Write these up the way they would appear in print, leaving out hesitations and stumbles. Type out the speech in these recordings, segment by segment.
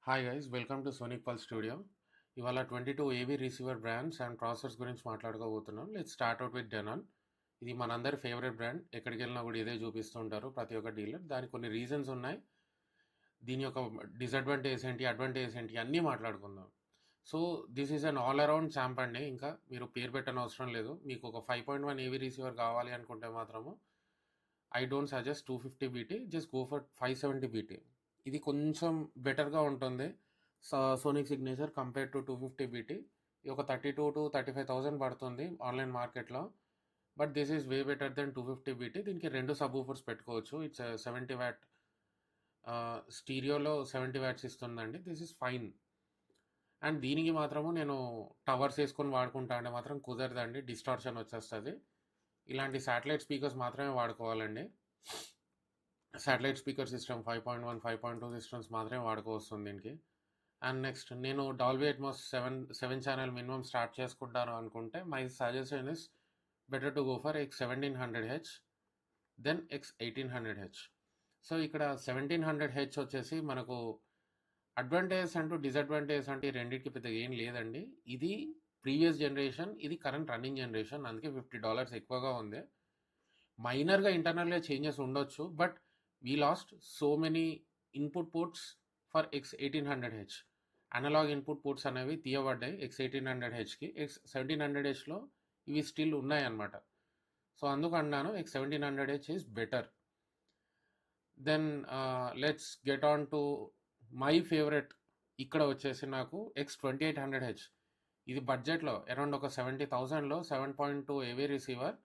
Hi guys, welcome to Sonic Pal studio. ఇవాళ 22 AV receiver brands and processors గురించి మాట్లాడుకోబోతున్నాం. Let's start out with Denon. ఇది మనందరి favourite brand. ఎక్కడికి వెళ్ళినా కూడా ఇదే చూపిస్తూ ఉంటారు ప్రతి ఒక్క డీలర్. దానికి కొన్ని రీజన్స్ ఉన్నాయి. దీని యొక్క డిసడ్వాంటేజ్ ఏంటి, అడ్వాంటేజ్ ఏంటి అన్నీ మాట్లాడుకుందాం. So this is an all around champ అండి. ఇంకా మీరు పేరు పెట్టని అవసరం లేదు. మీకు ఒక 5.1 ఏవీ రిసీవర్ కావాలి అనుకుంటే మాత్రము I don't suggest 250 BT, just go for 570 BT. ఇది కొంచెం బెటర్గా ఉంటుంది sonic signature compare to 250 BT. ఇది ఒక 32,000 to 35,000 పడుతుంది ఆన్లైన్ మార్కెట్లో. But this is way better than 250 BT. దీనికి రెండు సబ్ ఊఫర్స్ పెట్టుకోవచ్చు. ఇట్స్ 70 W స్టీరియోలో 70 W ఇస్తుందండి. This is fine. అండ్ దీనికి మాత్రము నేను టవర్స్ వేసుకొని వాడుకుంటా అంటే మాత్రం కుదరదండి, డిస్టార్షన్ వచ్చేస్తుంది. ఇలాంటి శాటిలైట్ స్పీకర్స్ మాత్రమే వాడుకోవాలండి. శాటిలైట్ స్పీకర్ సిస్టమ్ 5.1, 5.2 సిస్టమ్స్ మాత్రమే వాడుకోవస్తుంది దీనికి. అండ్ నెక్స్ట్ నేను Dolby Atmos seven channel minimum start చేసుకుంటాను అనుకుంటే my suggestion is better to go for X1700H than X1800H. So ఇక్కడ 1700H వచ్చేసి మనకు అడ్వాంటేజ్ అంటూ డిసడ్వాంటేజ్ అంటే ఈ రెండింటికి పెద్దగా ఏం లేదండి. ఇది ప్రీవియస్ జనరేషన్, ఇది కరెంట్ రన్నింగ్ జనరేషన్, అందుకే $50 ఎక్కువగా ఉంది. మైనర్గా ఇంటర్నల్గా చేంజెస్ ఉండొచ్చు, but we lost so many input ports for X1800H. Analog input ports అనేవి తీయబడ్డాయి X1800Hకి. X1700Hలో ఇవి స్టిల్ ఉన్నాయన్నమాట. సో అందుకు అన్నాను X1700H is better. Then let's get on to my favourite. ఇక్కడ వచ్చేసి నాకు X2800H. ఇది బడ్జెట్లో అరౌండ్ ఒక 70,000లో 7.2 AV receiver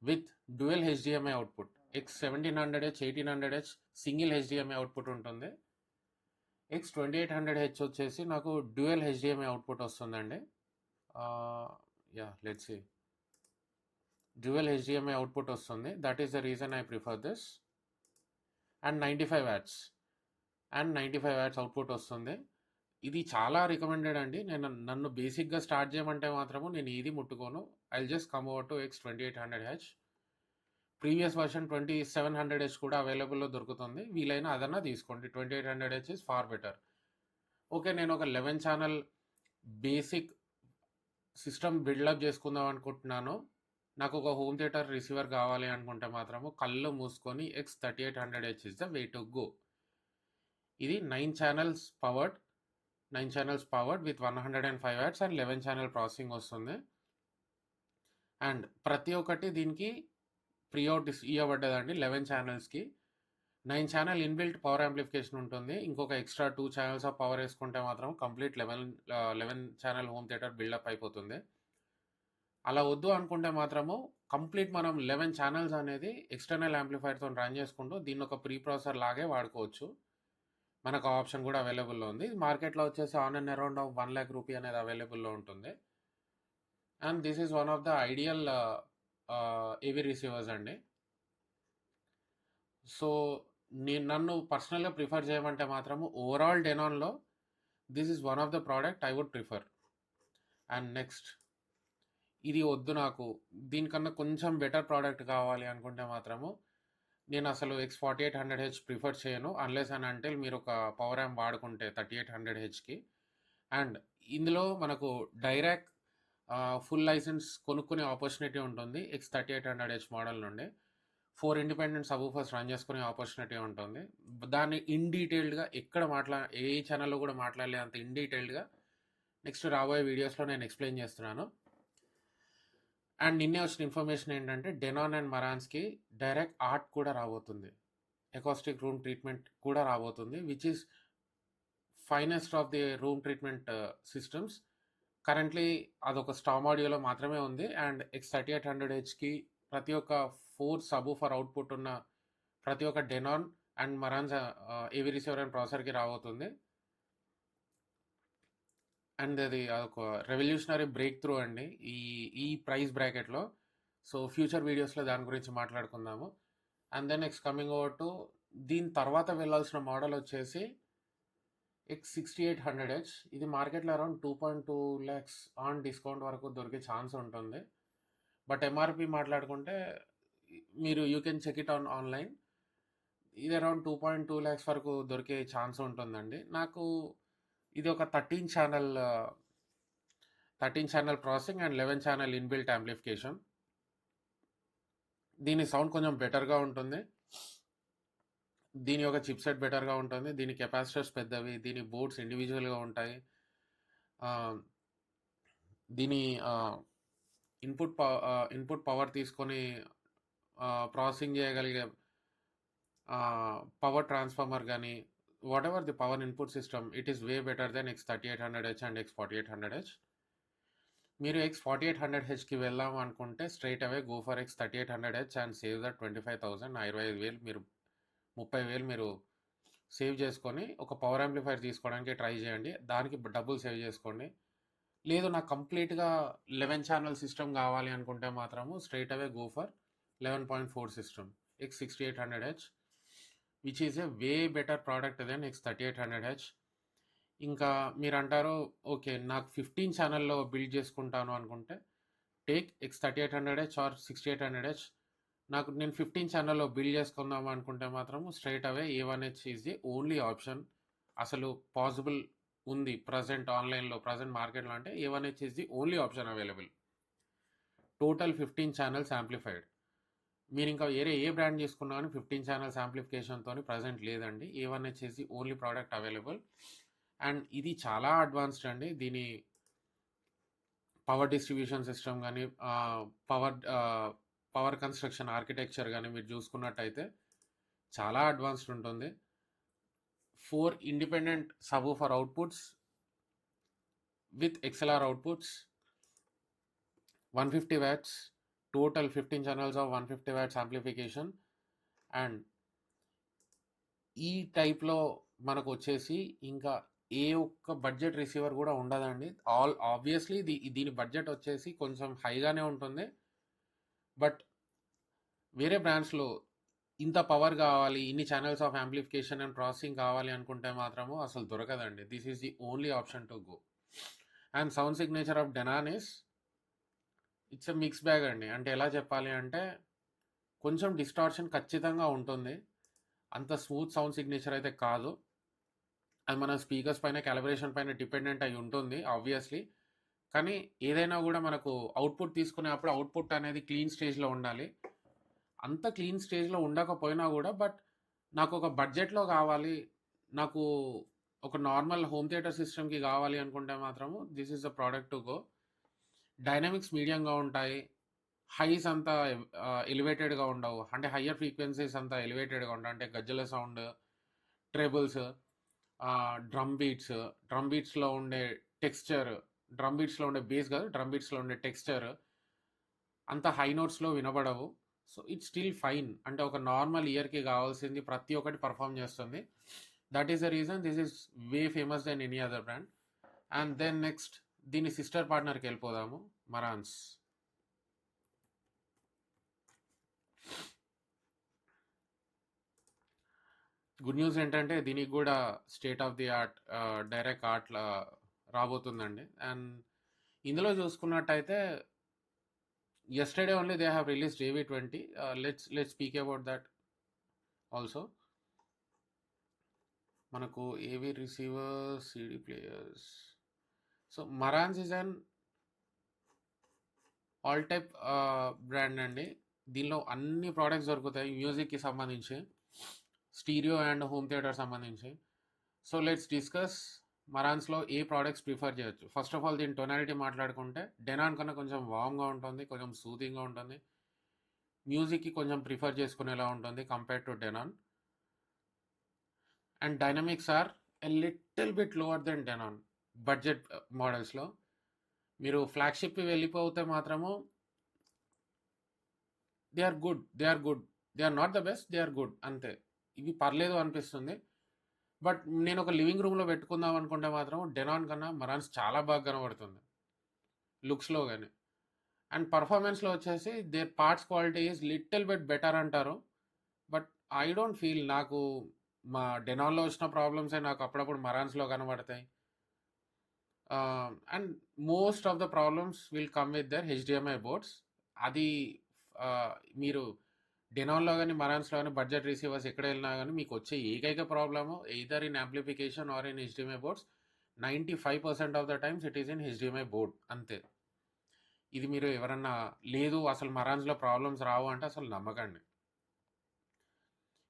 with dual HDMI output. X1700H, 1800H single HDMI output ఉంటుంది. X2800H వచ్చేసి నాకు డ్యూయల్ HDMI అవుట్పుట్ వస్తుందండి. Let's see, dual HDMI output వస్తుంది. That is the reason I prefer this. And 95 watts output వస్తుంది. ఇది చాలా రికమెండెడ్ అండి. నన్ను బేసిక్గా స్టార్ట్ చేయమంటే మాత్రము నేను ఇది ముట్టుకోను. I just come over to X2800H. Previous version 2700H కూడా అవైలబుల్లో దొరుకుతుంది. వీలైన అదన్నా తీసుకోండి. 2800H is far better. Okay, నేను ఒక 11 ఛానల్ బేసిక్ సిస్టమ్ బిల్డప్ చేసుకుందాం అనుకుంటున్నాను, నాకు ఒక హోమ్ థియేటర్ రిసీవర్ కావాలి అనుకుంటే మాత్రము కళ్ళు మూసుకొని X3800H is the way to go. ఇది 9 channels powered with 105 watts and 11 channel processing వస్తుంది. అండ్ ప్రతి ఒక్కటి దీనికి ప్రీఅవుట్ ఇవ్వబడ్డదండి. 11 ఛానల్స్కి 9 ఛానల్ ఇన్బిల్ట్ పవర్ యాంప్లిఫికేషన్ ఉంటుంది. ఇంకొక ఎక్స్ట్రా 2 ఛానల్స్ ఆఫ్ పవర్ వేసుకుంటే మాత్రం complete 11 channel home theatre buildup అయిపోతుంది. అలా వద్దు అనుకుంటే మాత్రము కంప్లీట్ మనం 11 ఛానల్స్ అనేది ఎక్స్టర్నల్ యాంప్లిఫైర్తో రన్ చేసుకుంటూ దీన్ని ఒక ప్రీ ప్రాసెసర్ లాగే వాడుకోవచ్చు. మనకు ఆప్షన్ కూడా అవైలబుల్లో ఉంది. మార్కెట్లో వచ్చేసి ఆన్ అండ్ అరౌండ్ ₹1,00,000 అనేది అవైలబుల్లో ఉంటుంది. And this is one of the ideal AV receivers అండి. సో నన్ను పర్సనల్గా ప్రిఫర్ చేయమంటే మాత్రము ఓవరాల్ డెనాన్లో this is one of the product I would prefer. And next, ఇది వద్దు నాకు, దీనికన్నా కొంచెం బెటర్ ప్రోడక్ట్ కావాలి అనుకుంటే మాత్రము నేను అసలు X4800H ప్రిఫర్ చేయను, అన్లెస్ అండ్ అంటిల్ మీరు ఒక పవర్ యాంప్ వాడుకుంటే 3800Hకి. అండ్ ఇందులో మనకు డైరెక్ట్ ఫుల్ లైసెన్స్ కొనుక్కునే ఆపర్చునిటీ ఉంటుంది. X3800H మోడల్ నుండి 4 ఇండిపెండెంట్ సబ్-వూఫర్స్ రన్ చేసుకునే ఆపర్చునిటీ ఉంటుంది. దాన్ని ఇన్ డీటెయిల్డ్గా ఏ ఛానల్లో కూడా మాట్లాడలే అంత ఇన్ డీటెయిల్డ్గా నెక్స్ట్ రాబోయే వీడియోస్లో నేను ఎక్స్ప్లెయిన్ చేస్తున్నాను. అండ్ నిన్నే వచ్చిన ఇన్ఫర్మేషన్ ఏంటంటే డెనాన్ అండ్ మరాన్స్కి డైరెక్ట్ ఆర్ట్ కూడా రాబోతుంది, ఎకాస్టిక్ రూమ్ ట్రీట్మెంట్ కూడా రాబోతుంది, which is finest of the room treatment systems. Currently అదొక స్టామ్ ఆడియోలో మాత్రమే ఉంది. అండ్ X3800Hకి ప్రతి ఒక్క 4 సబ్-వూఫర్ అవుట్పుట్ ఉన్న ప్రతి ఒక్క డెనాన్ అండ్ మరాన్స్ ఏవీ రిసీవర్ అండ్ ప్రాసెసర్కి రాబోతుంది. అండ్ అది ఒక రెవల్యూషనరీ బ్రేక్ త్రూ అండి ఈ ప్రైస్ బ్రాకెట్లో. సో ఫ్యూచర్ వీడియోస్లో దాని గురించి మాట్లాడుకుందాము. And then next coming over to దీని తర్వాత వెళ్ళాల్సిన మోడల్ వచ్చేసి X6800H. ఇది మార్కెట్లో అరౌండ్ 2.2 lakhs ఆన్ డిస్కౌంట్ వరకు దొరికే ఛాన్స్ ఉంటుంది. బట్ ఎంఆర్పి మాట్లాడుకుంటే మీరు you can check it online. ఇది అరౌండ్ 2.2 లాక్స్ వరకు దొరికే ఛాన్స్ ఉంటుందండి. నాకు ఇది ఒక 13 channel processing and 11 channel inbuilt amplification. దీని సౌండ్ కొంచెం బెటర్‌గా ఉంటుంది. దీని యొక్క చిప్‌సెట్ బెటర్‌గా ఉంటుంది. దీని కెపాసిటర్స్ పెద్దవి. దీని బోర్డ్స్ ఇండివిడ్యువల్‌గా ఉంటాయి. ఆహ్, దీని ఇన్పుట్ పవర్ తీసుకొని ప్రాసెసింగ్ చేయగలిగే పవర్ ట్రాన్స్ఫార్మర్ గానీ, whatever the power input system, it is way better than X3800H and X4800H. మీరు X4800Hకి వెళ్దాం అనుకుంటే straight away go for X3800H and save that 25,000. 25,000 30,000 మీరు సేవ్ చేసుకొని ఒక పవర్ యాంప్లిఫైయర్ తీసుకోవడానికి ట్రై చేయండి. దానికి డబ్బులు సేవ్ చేసుకోండి. లేదు నాకు కంప్లీట్‌గా 11 ఛానల్ సిస్టమ్ కావాలి అనుకుంటే మాత్రము straight away go for 11.4 system X6800H, which is a way better product than X3800H. ఇంకా మీరంటారు ఓకే నాకు 15 ఛానల్‌లో బిల్డ్ చేసుకుంటాను అనుకుంటే టేక్ X3800H ఆర్ 6800H. నేను 15 ఛానల్‌లో బిల్డ్ చేసుకుందాం అనుకుంటే మాత్రం straight away A1H is the only option. అసలు పాసిబుల్ ఉంది ప్రెజెంట్ ఆన్‌లైన్‌లో, ప్రెజెంట్ మార్కెట్‌లో అంటే A1H is the only option available. Total 15 channels amplified. మీరు ఇంకా వేరే ఏ బ్రాండ్ తీసుకున్నా కానీ 15 ఛానల్స్ యాంప్లిఫికేషన్‌తోని ప్రెజెంట్ లేదండి. A1H is the only product available. And ఇది చాలా అడ్వాన్స్డ్ అండి. దీని పవర్ డిస్ట్రిబ్యూషన్ సిస్టమ్ కానీ, పవర్ కన్స్ట్రక్షన్ ఆర్కిటెక్చర్ కానీ మీరు చూసుకున్నట్టయితే చాలా అడ్వాన్స్డ్ ఉంటుంది. 4 independent subwoofer outputs with XLR outputs, 150 watts, total 15 channels of 150 watts amplification. And ఈ టైప్‌లో మనకు వచ్చేసి ఇంకా ఏ ఒక్క బడ్జెట్ రిసీవర్ కూడా ఉండదండి. ఆబ్వియస్లీ దీని బడ్జెట్ వచ్చేసి కొంచెం హైగానే ఉంటుంది. బట్ వేరే బ్రాండ్స్‌లో ఇంత పవర్ కావాలి, ఇన్ని channels of amplification and processing కావాలి అనుకుంటే మాత్రము అసలు దొరకదండి. This is the only option to go. And sound signature of Denon it's a mix bag అండి. అంటే ఎలా చెప్పాలి అంటే కొంచెం డిస్టార్షన్ ఖచ్చితంగా ఉంటుంది. అంత స్మూత్ సౌండ్ సిగ్నేచర్ అయితే కాదు. అది మన స్పీకర్స్ పైన, క్యాలిబ్రేషన్ పైన డిపెండెంట్ అయి ఉంటుంది ఆబ్వియస్లీ. కానీ ఏదైనా కూడా మనకు అవుట్పుట్ తీసుకునేప్పుడు అవుట్పుట్ అనేది క్లీన్ స్టేజ్‌లో ఉండాలి. అంత క్లీన్ స్టేజ్‌లో ఉండకపోయినా కూడా బట్ నాకు ఒక బడ్జెట్‌లో కావాలి, నాకు ఒక నార్మల్ హోమ్ థియేటర్ సిస్టమ్‌కి కావాలి అనుకుంటే మాత్రము this is the product to go. Dynamics మీడియంగా ఉంటాయి. హైస్ అంతా ఎలివేటెడ్‌గా ఉండవు. అంటే హయ్యర్ ఫ్రీక్వెన్సీస్ అంతా ఎలివేటెడ్‌గా ఉండవు. అంటే గజ్జల సౌండ్, ట్రెబుల్స్, డ్రమ్ బీట్స్‌లో ఉండే టెక్స్చర్, డ్రమ్ బీట్స్‌లో ఉండే బేస్ కాదు, డ్రమ్ బీట్స్‌లో ఉండే టెక్స్చర్ అంత హై నోట్స్‌లో వినబడవు. So it's still fine. అంటే ఒక నార్మల్ ఇయర్‌కి కావాల్సింది ప్రతి ఒక్కటి పర్ఫార్మ్ చేస్తుంది. That is the reason this is way famous than any other brand. And then next దీని సిస్టర్ పార్ట్నర్‌కి వెళ్ళిపోదాము, మరాన్స్. గుడ్ న్యూస్ ఏంటంటే దీనికి కూడా state of the art direct art రాబోతుందండి. అండ్ ఇందులో చూసుకున్నట్టయితే yesterday only they have released AV20. Let's speak about that also. మనకు AV receivers, CD players. So Marantz is an all type brand అండి. దీనిలో అన్ని ప్రోడక్ట్స్ దొరుకుతాయి మ్యూజిక్కి సంబంధించి, స్టీరియో అండ్ హోమ్ థియేటర్ సంబంధించి. సో లెట్స్ డిస్కస్ మరాన్స్లో ఏ ప్రోడక్ట్స్ ప్రిఫర్ చేయొచ్చు. ఫస్ట్ ఆఫ్ ఆల్ దీని టొనాలిటీ మాట్లాడుకుంటే డెనాన్ కన్నా కొంచెం వామ్గా ఉంటుంది, కొంచెం సూదింగ్గా ఉంటుంది, మ్యూజిక్కి కొంచెం ప్రిఫర్ చేసుకునేలా ఉంటుంది compared to Denon. And dynamics are a little bit lower than Denon budget మోడల్స్లో. మీరు ఫ్లాగ్షిప్కి వెళ్ళిపోతే మాత్రము they are good, they are not the best, they are good, అంతే. ఇవి పర్లేదు అనిపిస్తుంది. బట్ నేను ఒక లివింగ్ రూమ్లో పెట్టుకుందాం అనుకుంటే మాత్రం డెనాన్ కన్నా మరాన్స్ చాలా బాగా కనబడుతుంది లుక్స్లో కానీ. అండ్ పర్ఫార్మెన్స్లో వచ్చేసి their parts quality is little bit better అంటారు. బట్ ఐ డోంట్ ఫీల్, నాకు మా డెనాన్లో వచ్చిన ప్రాబ్లమ్సే నాకు అప్పుడప్పుడు మరాన్స్లో కనబడతాయి. And most of the problems will come with their HDMI boards. అది మీరు డెనాన్లో కానీ మరాన్స్లో కానీ బడ్జెట్ రిసీవర్స్ ఎక్కడ వెళ్ళినా కానీ మీకు వచ్చే ఏకైక ప్రాబ్లము either in amplification or in HDMI boards 95% of the times it is in HDMI board అంతే. ఇది మీరు ఎవరన్నా లేదు అసలు మరాన్స్లో ప్రాబ్లమ్స్ రావు అంటే అసలు నమ్మకండి.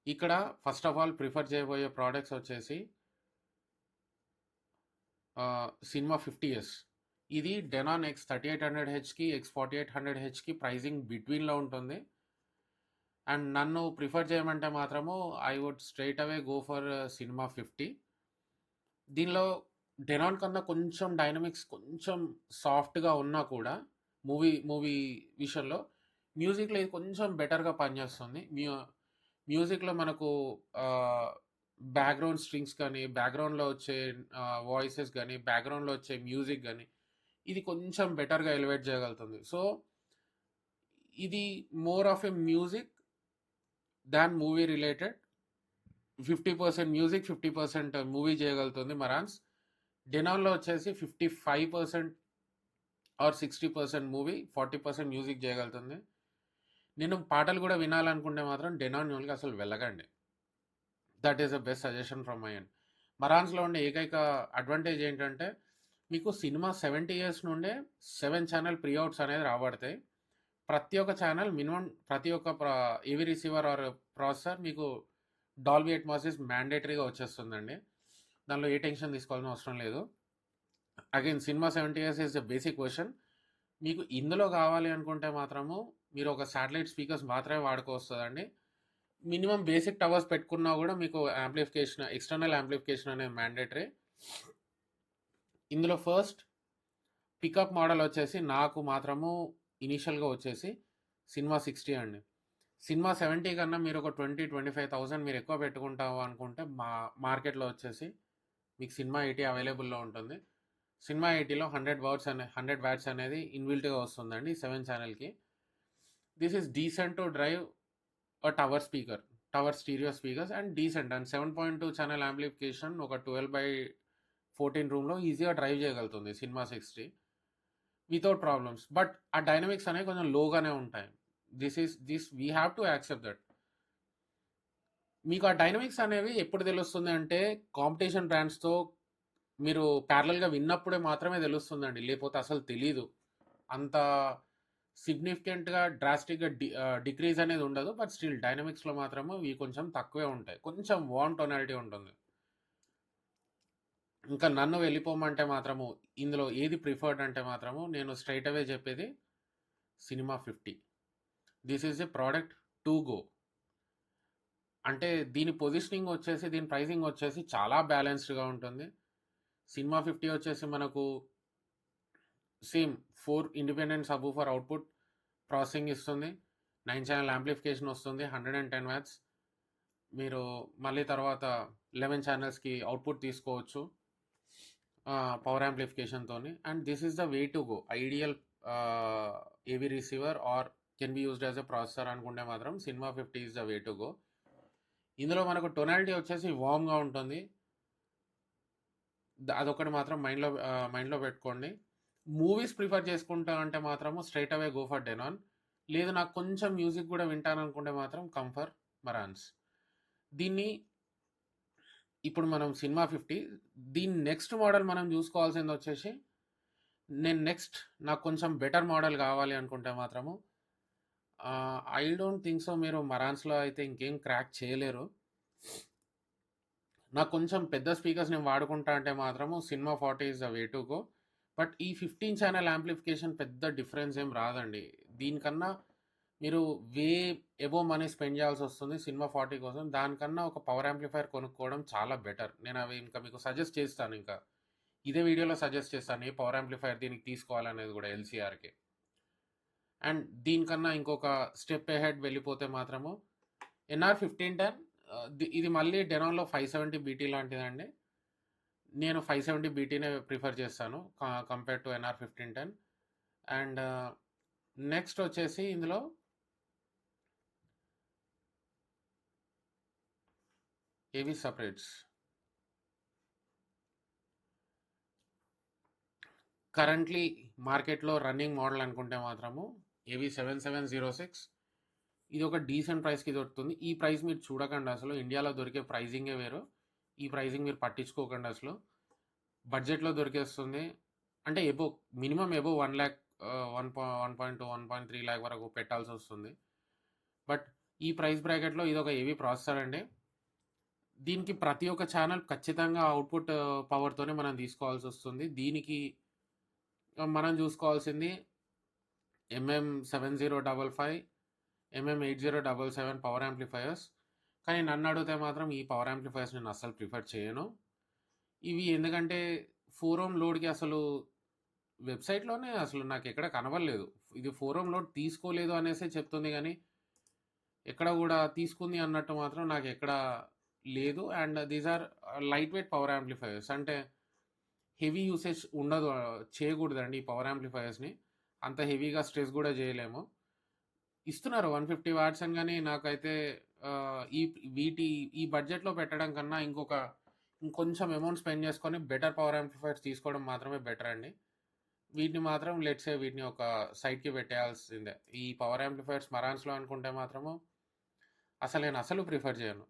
ఇక్కడ ఫస్ట్ ఆఫ్ ఆల్ ప్రిఫర్ చేయబోయే ప్రోడక్ట్స్ వచ్చేసి సినిమా 50s. ఇది డెనాన్ X3800Hకి X4800Hకి ప్రైజింగ్ బిట్వీన్లో ఉంటుంది. అండ్ నన్ను ప్రిఫర్ చేయమంటే మాత్రము I would straight away go for cinema 50. దీనిలో డెనాన్ కన్నా కొంచెం డైనమిక్స్ కొంచెం సాఫ్ట్గా ఉన్నా కూడా మూవీ విషయంలో మ్యూజిక్లో ఇది కొంచెం బెటర్గా పనిచేస్తుంది. మ్యూజిక్లో మనకు బ్యాక్గ్రౌండ్ స్ట్రింగ్స్ కానీ బ్యాక్గ్రౌండ్లో వచ్చే వాయిసెస్ కానీ బ్యాక్గ్రౌండ్లో వచ్చే మ్యూజిక్ కానీ ఇది కొంచెం బెటర్గా ఎలివేట్ చేయగలుగుతుంది. సో ఇది more of a music than movie related. 50% music 50% movie చేయగలుగుతుంది మరాన్స్. డెనాన్లో వచ్చేసి 55% ఆర్ 60% మూవీ 40% మ్యూజిక్ చేయగలుగుతుంది. నేను పాటలు కూడా వినాలనుకుంటే మాత్రం డెనాన్ న్యూల్కి అసలు వెళ్ళకండి. That is the best suggestion from my end. మరాన్స్లో ఉండే ఏకైక అడ్వాంటేజ్ ఏంటంటే మీకు సినిమా 70 years నుండే 7 ఛానల్ ప్రీఅవుట్స్ అనేది రాబడతాయి. ప్రతి ఒక్క ఛానల్ మినిమం ప్రతి ఒక్క ఏవి రిసీవర్ ఆర్ ప్రాసెసర్ మీకు డాల్బీ అట్మాస్ మ్యాండేటరీగా వచ్చేస్తుందండి. దానిలో ఏ టెన్షన్ తీసుకోవాల్సిన అవసరం లేదు. Again cinema 70 years is the basic question. మీకు ఇందులో కావాలి అనుకుంటే మాత్రము మీరు ఒక శాటిలైట్ స్పీకర్స్ మాత్రమే వాడుకోవస్తుందండి. మినిమం బేసిక్ టవర్స్ పెట్టుకున్నా కూడా మీకు యాంప్లిఫికేషన్ ఎక్స్టర్నల్ యాంప్లిఫికేషన్ అనేది మ్యాండేటరీ. ఇందులో ఫస్ట్ పికప్ మోడల్ వచ్చేసి నాకు మాత్రము ఇనీషియల్గా వచ్చేసి సినిమా 60 అండి. సినిమా 70 కన్నా మీరు ఒక 20-25,000 మీరు ఎక్కువ పెట్టుకుంటాము అనుకుంటే మార్కెట్లో వచ్చేసి మీకు సినిమా 80 అవైలబుల్లో ఉంటుంది. సినిమా 80లో 100 వాట్స్ అనేది ఇన్బిల్ట్గా వస్తుందండి 7 ఛానల్కి. This is decent to drive tower stereo speakers and decent and 7.2 channel amplification ఒక 12/14 రూమ్లో ఈజీగా డ్రైవ్ చేయగలుగుతుంది సినిమా 60 వితౌట్ ప్రాబ్లమ్స్. బట్ ఆ డైనమిక్స్ అనేవి కొంచెం లోగానే ఉంటాయి. This we have to accept that. మీకు ఆ డైనమిక్స్ అనేవి ఎప్పుడు తెలుస్తుంది అంటే కాంపిటీషన్ బ్రాండ్స్తో మీరు ప్యారలల్గా విన్నప్పుడే మాత్రమే తెలుస్తుందండి, లేకపోతే అసలు తెలీదు. అంత సిగ్నిఫికెంట్గా డ్రాస్టిక్గా డిక్రీజ్ అనేది ఉండదు. బట్ స్టిల్ డైనమిక్స్లో మాత్రము ఇవి కొంచెం తక్కువే ఉంటాయి, కొంచెం వార్మ్ టోనాలిటీ ఉంటుంది. ఇంకా నన్ను వెళ్ళిపోమంటే మాత్రము ఇందులో ఏది ప్రిఫర్డ్ అంటే మాత్రము నేను స్ట్రైట్ అవే చెప్పేది cinema 50. This is a product to go. అంటే దీని పొజిషనింగ్ వచ్చేసి దీని ప్రైసింగ్ వచ్చేసి చాలా బ్యాలెన్స్డ్గా ఉంటుంది. సినిమా 50 వచ్చేసి మనకు same 4 independent subwoofer output processing ఇస్తుంది, 9 ఛానల్ యాంప్లిఫికేషన్ వస్తుంది, 110 వాట్స్. మీరు మళ్ళీ తర్వాత 11 ఛానల్స్కి అవుట్పుట్ తీసుకోవచ్చు పవర్ యాంప్లిఫికేషన్తో. And this is the way to go. Ideal AV receiver or can be used as a processor అనుకుంటే మాత్రం Cinema 50 is the way to go. ఇందులో మనకు టొనాలిటీ వచ్చేసి వార్మ్గా ఉంటుంది, అదొకటి మాత్రం మైండ్లో పెట్టుకోండి. మూవీస్ ప్రిఫర్ చేసుకుంటా అంటే మాత్రము straight away go for Denon. లేదు నాకు కొంచెం మ్యూజిక్ కూడా వింటాను అనుకుంటే మాత్రం కంఫర్ మరాన్స్. దీన్ని ఇప్పుడు మనం సినిమా 50 దీని నెక్స్ట్ మోడల్ మనం చూసుకోవాల్సింది వచ్చేసి నాకు కొంచెం బెటర్ మోడల్ కావాలి అనుకుంటే మాత్రము ఐ డోంట్ థింక్ సో మీరు మరాన్స్లో అయితే ఇంకేం క్రాక్ చేయలేరు. నాకు కొంచెం పెద్ద స్పీకర్స్ నేను వాడుకుంటా అంటే మాత్రము cinema 40 is the way to go. But ఈ 15 ఛానల్ యాంప్లిఫికేషన్ పెద్ద డిఫరెన్స్ ఏం రాదండి. దీనికన్నా మీరు వే ఎబో మనీ స్పెండ్ చేయాల్సి వస్తుంది సినిమా 40 కోసం. దానికన్నా ఒక పవర్ యాంప్లిఫైర్ కొనుక్కోవడం చాలా బెటర్. నేను అవి ఇంకా మీకు సజెస్ట్ చేస్తాను, ఇంకా ఇదే వీడియోలో సజెస్ట్ చేస్తాను ఏ పవర్ యాంప్లిఫైర్ దీనికి తీసుకోవాలనేది కూడా ఎల్సీఆర్కి. అండ్ దీనికన్నా ఇంకొక స్టెప్ అహెడ్ వెళ్ళిపోతే మాత్రము NR 1510 ఇది మళ్ళీ డెనాన్లో 570 BT లాంటిదండి. నేను 570 BTనే ప్రిఫర్ చేస్తాను compare to NR 1510. And next వచ్చేసి ఇందులో ఏవి సపరేట్స్ కరెంట్లీ మార్కెట్లో రన్నింగ్ మోడల్ అనుకుంటే మాత్రము AV7706 ఇది ఒక డీసెంట్ ప్రైస్కి దొరుకుతుంది. ఈ ప్రైస్ మీరు చూడకండి అసలు. ఇండియాలో దొరికే ప్రైజింగే వేరు. ఈ ప్రైజింగ్ మీరు పట్టించుకోకండి అసలు. బడ్జెట్లో దొరికేస్తుంది. అంటే మినిమం ఎబోవ్ 1 ల్యాక్ 1.2 1.3 ల్యాక్ వరకు పెట్టాల్సి వస్తుంది. బట్ ఈ ప్రైస్ బ్రాకెట్లో ఇది ఒక హెవీ ప్రాసెసర్ అండి. దీనికి ప్రతి ఒక్క ఛానల్ ఖచ్చితంగా అవుట్పుట్ పవర్తోనే మనం తీసుకోవాల్సి వస్తుంది. దీనికి మనం చూసుకోవాల్సింది MM7055 MM8077 పవర్ యాంప్లిఫైయర్స్. కానీ నన్ను అడిగితే మాత్రం ఈ పవర్ యాంప్లిఫైయర్స్ నేను అస్సలు ప్రిఫర్ చేయను. ఇవి ఎందుకంటే 4 ఓమ్ లోడ్కి అసలు వెబ్సైట్లోనే అసలు నాకు ఎక్కడ కనబడలేదు. ఇది 4 ఓమ్ లోడ్ తీసుకోలేదు అనేసే చెప్తుంది, కానీ ఎక్కడ కూడా తీసుకుంది అన్నట్టు మాత్రం నాకు ఎక్కడ లేదు. And these are light weight power amplifiers. అంటే హెవీ యూసేజ్ ఉండదు, చేయకూడదండి ఈ పవర్ యాంప్లిఫైయర్స్ని. అంత హెవీగా స్ట్రెస్ కూడా చేయలేము. ఇస్తున్నారు 150 వాట్స్ అని, కానీ నాకైతే ఈ బడ్జెట్లో పెట్టడం కన్నా ఇంకొంచెం అమౌంట్ స్పెండ్ చేసుకొని బెటర్ పవర్ యాంప్లిఫైయర్స్ తీసుకోవడం మాత్రమే బెటర్ అండి. వీటిని మాత్రం వీటిని ఒక సైడ్కి పెట్టేయాల్సిందే. ఈ పవర్ యాంప్లిఫైయర్స్ మరాన్స్లో అనుకుంటే మాత్రము నేను అసలు ప్రిఫర్ చేయను.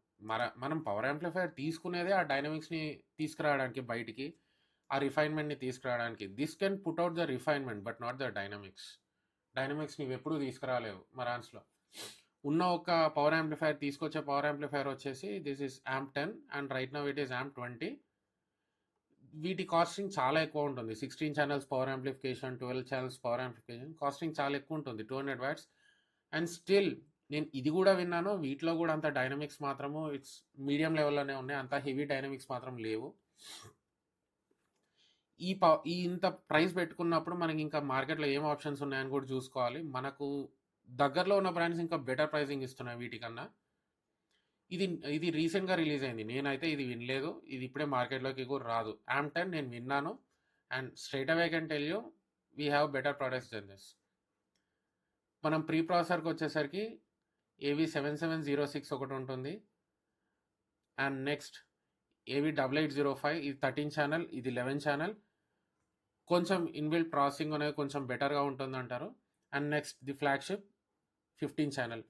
మనం పవర్ యాంప్లిఫైయర్ తీసుకునేదే ఆ డైనమిక్స్ని తీసుకురావడానికి, బయటికి ఆ రిఫైన్మెంట్ని తీసుకురావడానికి. This can put out the refinement but not the dynamics నీవు ఎప్పుడూ తీసుకురాలేవు మరాన్స్లో. ఉన్న ఒక పవర్ యాంప్లిఫైయర్ తీసుకొచ్చే పవర్ యాంప్లిఫైయర్ వచ్చేసి this is AM10 and right now it is AM20. వీటి కాస్టింగ్ చాలా ఎక్కువ ఉంటుంది. 16 channels power amplification, 12 channels power amplification, costing చాలా ఎక్కువ ఉంటుంది, 200 వాట్స్. అండ్ స్టిల్ నేను ఇది కూడా విన్నాను, వీటిలో కూడా అంత డైనమిక్స్ మాత్రము ఇట్స్ మీడియం లెవెల్లోనే ఉన్నాయి, అంత హెవీ డైనమిక్స్ మాత్రం లేవు. ఈ ఇంత ప్రైస్ పెట్టుకున్నప్పుడు మనకి ఇంకా మార్కెట్లో ఏం ఆప్షన్స్ ఉన్నాయని కూడా చూసుకోవాలి. మనకు దగ్గరలో ఉన్న బ్రాండ్స్ ఇంకా బెటర్ ప్రైసింగ్ ఇస్తున్నాయి వీటికన్నా. ఇది రీసెంట్గా రిలీజ్ అయింది, నేనైతే ఇది వినలేదు, ఇది ఇప్పుడే మార్కెట్లోకి కూడా రాదు. AM10 నేను విన్నాను and straight away can tell you we have better products than this. మనం ప్రీ ప్రాసెసర్కి వచ్చేసరికి AV7706 ఒకటి ఉంటుంది. అండ్ నెక్స్ట్ AV8805, ఇది 13 ఛానల్, ఇది 11 ఛానల్. కొంచెం ఇన్బిల్ట్ ప్రాసెసింగ్ అనేది కొంచెం బెటర్గా ఉంటుంది అంటారు. And next the flagship 15 channel.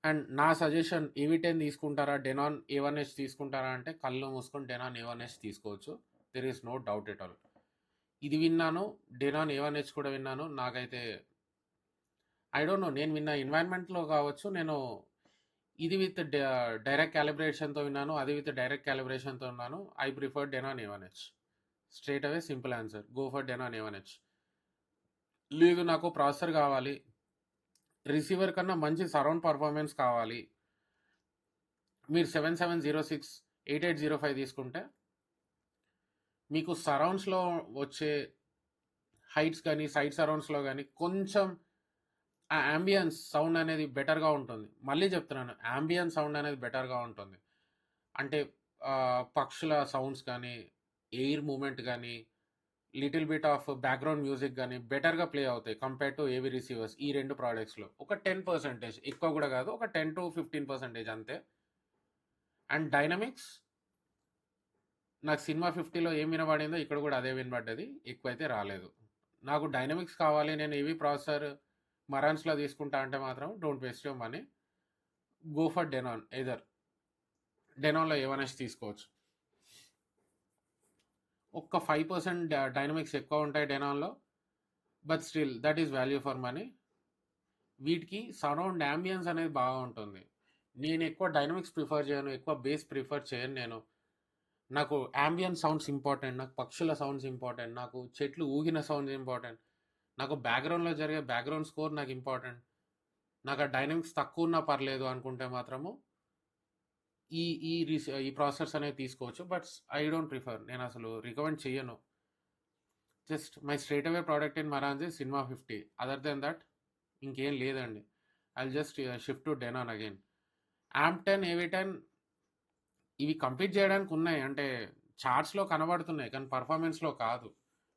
And నా సజెషన్ AV10 తీసుకుంటారా, డెనాన్ A1H తీసుకుంటారా అంటే కళ్ళు మూసుకొని డెనాన్ A1H తీసుకోవచ్చు. There is no doubt at all. ఇది విన్నాను, డెనాన్ A1H కూడా విన్నాను. నాకైతే ఐ డోంట్ నో, నేను విన్న ఎన్వైర్న్మెంట్లో కావచ్చు, నేను ఇది విత్ డైరెక్ట్ క్యాలిబ్రేషన్తో విన్నాను, అది విత్ డైరెక్ట్ క్యాలిబ్రేషన్తో విన్నాను. I prefer Denon A1H. Straight away simple answer, go for Denon A1H. లేదు నాకు ప్రాసెసర్ కావాలి, రిసీవర్ కన్నా మంచి సరౌండ్ పర్ఫార్మెన్స్ కావాలి, మీరు 7706 8805 తీసుకుంటే మీకు సరౌండ్స్లో వచ్చే హైట్స్ కానీ సైడ్ సరౌండ్స్లో కానీ కొంచెం ఆ యాంబియన్స్ సౌండ్ అనేది బెటర్గా ఉంటుంది. మళ్ళీ చెప్తున్నాను, యాంబియన్స్ సౌండ్ అనేది బెటర్గా ఉంటుంది. అంటే పక్షుల సౌండ్స్ కానీ, ఎయిర్ మూమెంట్ కానీ, little bit of background music కానీ బెటర్గా ప్లే అవుతాయి కంపేర్ టు ఏవి రిసీవర్స్. ఈ రెండు ప్రోడక్ట్స్లో ఒక 10%, ఎక్కువ కూడా కాదు, ఒక 10 to 15% అంతే. అండ్ డైనమిక్స్ నాకు సినిమా 50లో ఏం వినబడిందో ఇక్కడ కూడా అదే వినబడ్డది, ఎక్కువైతే రాలేదు. నాకు డైనమిక్స్ కావాలి, నేను ఏవి ప్రాసెసర్ మరాన్స్లో తీసుకుంటా అంటే మాత్రం don't waste your money, go for Denon. డెనాన్లో A1H తీసుకోవచ్చు. ఒక్క 5% డైనమిక్స్ ఎక్కువ ఉంటాయి డెనాన్లో, but still that is value for money. వీటికి సరౌండ్ యాంబియన్స్ అనేది బాగా ఉంటుంది. నేను ఎక్కువ డైనమిక్స్ ప్రిఫర్ చేయను, ఎక్కువ బేస్ ప్రిఫర్ చేయను. నాకు యాంబియన్ సౌండ్స్ ఇంపార్టెంట్, నాకు పక్షుల సౌండ్స్ ఇంపార్టెంట్, నాకు చెట్లు ఊగిన సౌండ్స్ ఇంపార్టెంట్, నాకు బ్యాక్గ్రౌండ్లో జరిగే బ్యాక్గ్రౌండ్ స్కోర్ నాకు ఇంపార్టెంట్. నాకు ఆ డైనమిక్స్ తక్కువ ఉన్నా పర్లేదు అనుకుంటే మాత్రము ఈ ఈ ప్రాసెసర్స్ అనేవి తీసుకోవచ్చు. బట్ ఐ డోంట్ ప్రిఫర్, నేను అసలు రికమెండ్ చేయను. Just my straight away product in Marantz Cinema 50. Other than that ఇంకేం లేదండి. I just shift to Denon again. AM10 AV10 ఇవి కంపీట్ చేయడానికి ఉన్నాయి, అంటే చార్ట్స్లో కనబడుతున్నాయి కానీ పర్ఫార్మెన్స్లో కాదు.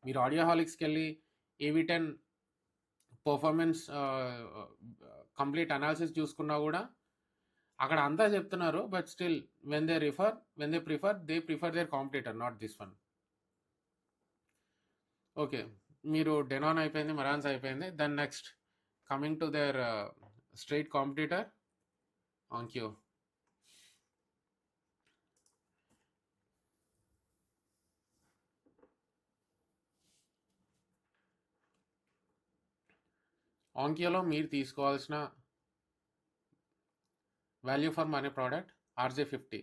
మీరు ఆడియో హాలిక్స్కి వెళ్ళి AV10 పర్ఫార్మెన్స్ కంప్లీట్ అనాలిసిస్ చూసుకున్నా కూడా అక్కడ అంతా చెప్తున్నారు. But still when they prefer their competitor, not this one. Okay, మీరు డెనాన్ అయిపోయింది, మరాన్స్ అయిపోయింది. Then next coming to their straight competitor, Onkyo. Onkyoలో మీరు తీసుకోవాల్సిన value for money product RJ50.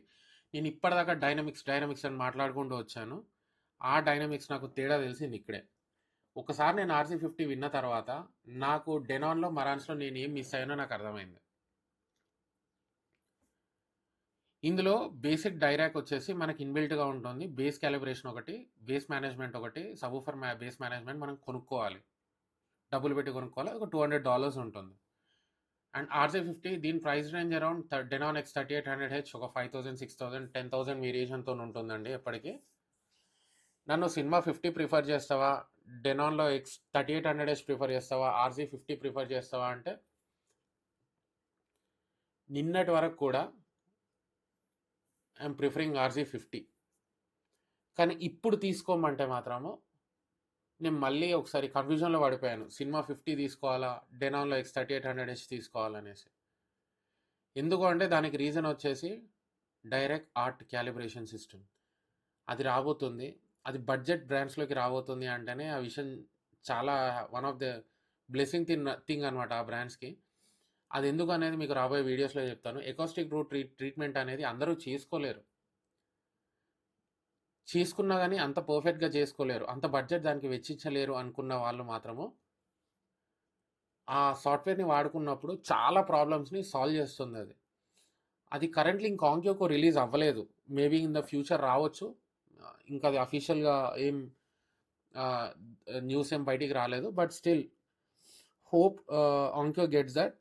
నేను ఇప్పటిదాకా డైనమిక్స్ అని మాట్లాడుకుంటూ వచ్చాను. ఆ డైనమిక్స్ నాకు తేడా తెలిసింది ఇక్కడే. ఒకసారి నేను RJ50 విన్న తర్వాత నాకు డెనాన్లో మరాన్స్లో నేను ఏం మిస్ అయ్యానో నాకు అర్థమైంది. ఇందులో బేసిక్ డైరాక్ వచ్చేసి మనకి ఇన్బిల్ట్గా ఉంటుంది. బేస్ క్యాలిబ్రేషన్ ఒకటి, బేస్ మేనేజ్మెంట్ ఒకటి, సబూఫర్ బేస్ మేనేజ్మెంట్ మనం కొనుక్కోవాలి, డబ్బులు పెట్టి కొనుక్కోవాలి. ఒక $200 ఉంటుంది. అండ్ RJ50 దీని price range around Denon X 3800H ఒక 5000, 6000, 10,000 వేరియేషన్తో ఉంటుందండి ఎప్పటికీ. నన్ను సినిమా 50 ప్రిఫర్ చేస్తావా, డెనాన్లో X 3800H ప్రిఫర్ చేస్తావా, RJ50 ప్రిఫర్ చేస్తావా అంటే నిన్నటి వరకు కూడా ఐఎమ్ ప్రిఫరింగ్ RJ50. కానీ ఇప్పుడు తీసుకోమంటే మాత్రము నేను మళ్ళీ ఒకసారి కన్ఫ్యూజన్లో పడిపోయాను. సినిమా 50 తీసుకోవాలా, డెనాన్లో X 3800H తీసుకోవాలనేసి. ఎందుకు అంటే దానికి రీజన్ వచ్చేసి డైరెక్ట్ ఆర్ట్ క్యాలిబ్రేషన్ సిస్టమ్ అది రాబోతుంది. అది బడ్జెట్ బ్రాండ్స్లోకి రాబోతుంది అంటేనే ఆ విషయం చాలా one of the blessing thing అనమాట ఆ బ్రాండ్స్కి. అది ఎందుకు అనేది మీకు రాబోయే వీడియోస్లో చెప్తాను. ఎకోస్టిక్ రూట్ ట్రీట్మెంట్ అనేది అందరూ చేసుకోలేరు. చేసుకున్నా కానీ అంత పర్ఫెక్ట్గా చేసుకోలేరు, అంత బడ్జెట్ దానికి వెచ్చించలేరు అనుకున్న వాళ్ళు మాత్రము ఆ సాఫ్ట్వేర్ని వాడుకున్నప్పుడు చాలా ప్రాబ్లమ్స్ని సాల్వ్ చేస్తుంది. అది కరెంట్లీ ఇంకా ఆంక్యోకు రిలీజ్ అవ్వలేదు. మేబీ ఇన్ ద ఫ్యూచర్ రావచ్చు. ఇంకా అది అఫీషియల్గా ఏం న్యూస్ ఏం బయటికి రాలేదు. But still hope Onkyo gets that.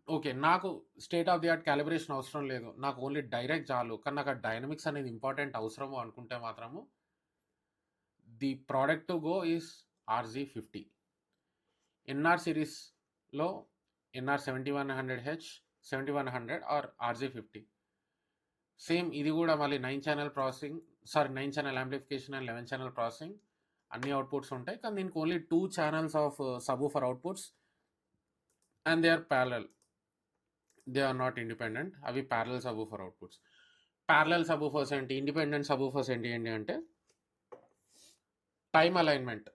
Okay, నాకు state of the art calibration అవసరం లేదు, నాకు ఓన్లీ డైరెక్ట్ చాలు. కానీ నాకు ఆ డైనమిక్స్ అనేది ఇంపార్టెంట్ అవసరము అనుకుంటే మాత్రము the product to go is RJ50. NR సిరీస్లో NR 7100H, 7100 or RJ50. Same ఇది కూడా మళ్ళీ 9 channel processing, 9 channel amplification and 11 channel processing, అన్ని అవుట్పుట్స్ ఉంటాయి. కానీ దీనికి only 2 channels of subwoofer outputs and they are parallel, they are not independent. అవి parallel subwoofer outputs. Parallel subwoofers ఏంటి, independent subwoofers ఏంటి అంటే టైమ్ అలైన్మెంట్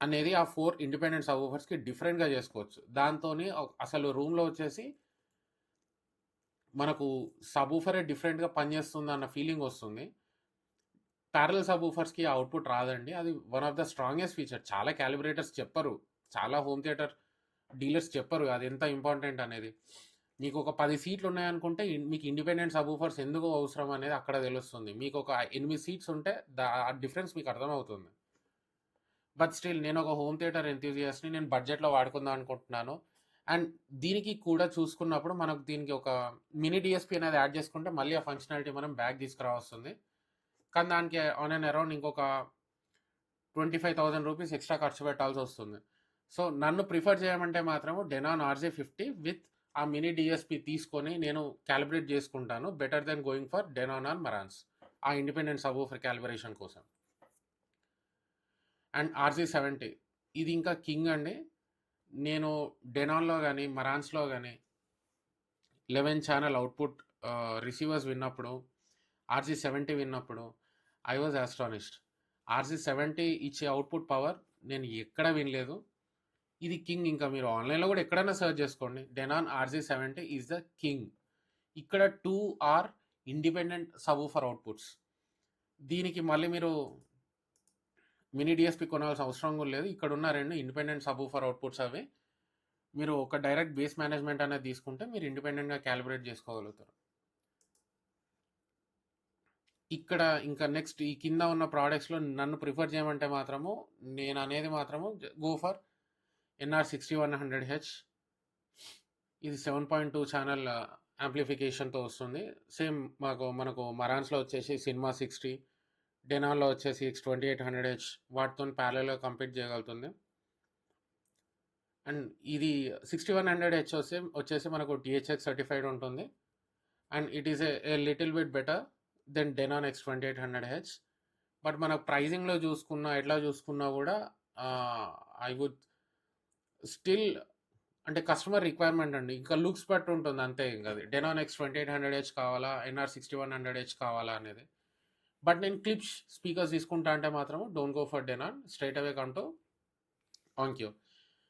అనేది ఆ 4 ఇండిపెండెంట్ సబూఫర్స్కి డిఫరెంట్గా చేసుకోవచ్చు. దాంతో అసలు రూమ్లో వచ్చేసి మనకు సబూఫరే డిఫరెంట్గా పనిచేస్తుంది అన్న ఫీలింగ్ వస్తుంది. ప్యారలల్ సబూఫర్స్కి అవుట్పుట్ రాదండి. అది one of the strongest feature. చాలా క్యాలిబ్రేటర్స్ చెప్పరు, చాలా హోమ్ థియేటర్ డీలర్స్ చెప్పరు అది ఎంత ఇంపార్టెంట్ అనేది. మీకు ఒక 10 సీట్లు ఉన్నాయనుకుంటే మీకు ఇండిపెండెంట్ సబూఫర్స్ ఎందుకు అవసరం అనేది అక్కడ తెలుస్తుంది. మీకు ఒక 8 సీట్స్ ఉంటే ఆ డిఫరెన్స్ మీకు అర్థమవుతుంది. బట్ స్టిల్ నేను ఒక హోమ్ థియేటర్ ఎంతూజియాస్ట్ని, నేను బడ్జెట్లో వాడుకుందాం అనుకుంటున్నాను. అండ్ దీనికి కూడా చూసుకున్నప్పుడు మనకు దీనికి ఒక మినీ డిఎస్పీ అనేది యాడ్ చేసుకుంటే మళ్ళీ ఆ ఫంక్షనాలిటీ మనం బ్యాక్ తీసుకురావస్తుంది. కానీ దానికి ఆన్ అండ్ అరౌండ్ ఇంకొక 25,000 రూపీస్ ఎక్స్ట్రా ఖర్చు పెట్టాల్సి వస్తుంది. సో నన్ను ప్రిఫర్ చేయమంటే మాత్రము డెనాన్ RJ50 విత్ ఆ మినీ డిఎస్పీ తీసుకొని నేను క్యాలిబ్రేట్ చేసుకుంటాను, better than going for Denon or Marantz ఆ ఇండిపెండెంట్ సబూఫర్ క్యాలిబ్రేషన్ కోసం. అండ్ RJ70 ఇది ఇంకా కింగ్ అండి. నేను డెనాన్లో కానీ మరాన్స్లో కానీ 11 ఛానల్ అవుట్పుట్ రిసీవర్స్ విన్నప్పుడు, RJ70 విన్నప్పుడు ఐ వాజ్ ఆస్టానిష్డ్. RJ70 ఇచ్చే అవుట్పుట్ పవర్ నేను ఎక్కడ వినలేదు. ఇది కింగ్. ఇంకా మీరు ఆన్లైన్లో కూడా ఎక్కడైనా సర్చ్ చేసుకోండి, Denon RJ70 is the king. ఇక్కడ 2 ఆర్ ఇండిపెండెంట్ సబూఫర్ అవుట్పుట్స్. దీనికి మళ్ళీ మీరు మినీ డిఎస్పీ కొనాల్సిన అవసరం కూడా లేదు. ఇక్కడ ఉన్న 2 ఇండిపెండెంట్ సబూఫర్ అవుట్పుట్స్ అవి మీరు ఒక డైరెక్ట్ బేస్ మేనేజ్మెంట్ అనేది తీసుకుంటే మీరు ఇండిపెండెంట్గా క్యాలిబ్రేట్ చేసుకోగలుగుతారు. ఇక్కడ ఇంకా నెక్స్ట్ ఈ కింద ఉన్న ప్రోడక్ట్స్లో నన్ను ప్రిఫర్ చేయమంటే మాత్రము నేను అనేది మాత్రము గో ఫర్ ఎన్ఆర్ 6100H. ఇది 7.2 ఛానల్ యాంప్లిఫికేషన్తో వస్తుంది. సేమ్ మనకు మరాన్స్లో వచ్చేసి సినిమా 60, డెనాన్లో వచ్చేసి X 2800H వాటితో ప్యారలల్గా కంపీట్ చేయగలుగుతుంది. అండ్ ఇది 6100H వచ్చేసి మనకు THX సర్టిఫైడ్ ఉంటుంది. And it is a little bit better than Denon X 2800H. But మన ప్రైజింగ్లో చూసుకున్నా ఎట్లా చూసుకున్నా కూడా ఐ వుడ్ స్టిల్ అంటే కస్టమర్ రిక్వైర్మెంట్ అండి. ఇంకా లుక్స్ బట్టి ఉంటుంది అంతే ఇంక అది. డెనాన్ ఎక్స్ 2800H కావాలా? ఎన్ఆర్ 6100H కావాలా అనేది. బట్ నేను క్లిప్స్ స్పీకర్స్ తీసుకుంటా అంటే మాత్రం don't go for Denon. Straight away come to Onkyo.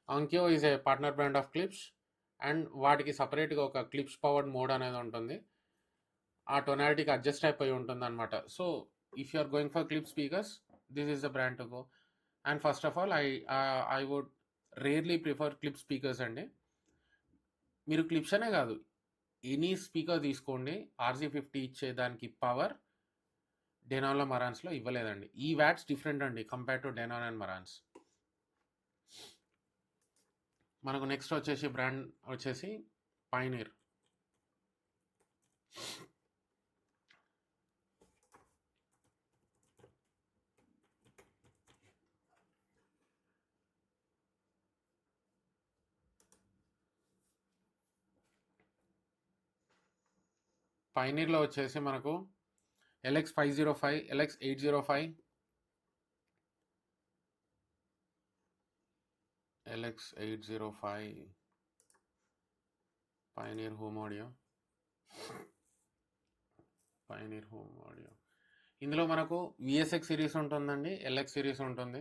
Onkyo is a partner brand of Klipsch. And వాటికి సపరేట్‌గా ఒక క్లిప్స్ పవర్డ్ మోడ్ అనేది ఉంటుంది. ఆ టొనాలిటీకి అడ్జస్ట్ అయిపోయి ఉంటుందన్నమాట. So, if you are going for clip speakers, this is the brand to go. And first of all I would rarely prefer clip speakers అండి. మీరు క్లిప్స్ అనే కాదు, ఎనీ స్పీకర్ తీసుకోండి, RG50 ఇచ్చే దానికి పవర్ డెనాన్‌లో, మరాన్స్‌లో ఇవ్వలేదండి. ఈ వాట్స్ డిఫరెంట్ అండి కంపేర్ టు డెనాన్ అండ్ మరాన్స్. మనకు నెక్స్ట్ వచ్చేసి బ్రాండ్ వచ్చేసి పైనీర్. పైనీర్‌లో వచ్చేసి మనకు LX505, LX805, LX805 pioneer home audio. ఇందులో మనకు VSX సిరీస్ ఉంటుందండి, LX సిరీస్ ఉంటుంది.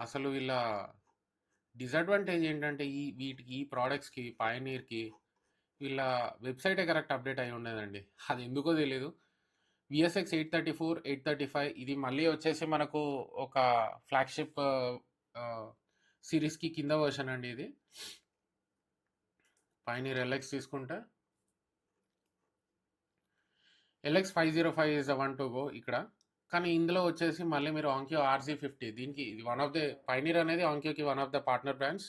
అసలు వీళ్ళ డిసడ్వాంటేజ్ ఏంటంటే ఈ ప్రోడక్ట్స్కి, పైనీర్కి వీళ్ళ వెబ్సైటే కరెక్ట్ అప్డేట్ అయి ఉండేదండి. అది ఎందుకో తెలీదు. VSX 834, 835 ఇది మళ్ళీ వచ్చేసి మనకు ఒక ఫ్లాగ్షిప్ సిరీస్కి కింద వర్షన్ అండి ఇది. పైనీర్ LX తీసుకుంటే LX505 is the one to go ఇక్కడ. కానీ ఇందులో వచ్చేసి మళ్ళీ మీరు ఆంక్యో RG50, దీనికి ఇది వన్ ఆఫ్ ద పైనీర్ అనేది ఆంక్యోకి one of the partner brands.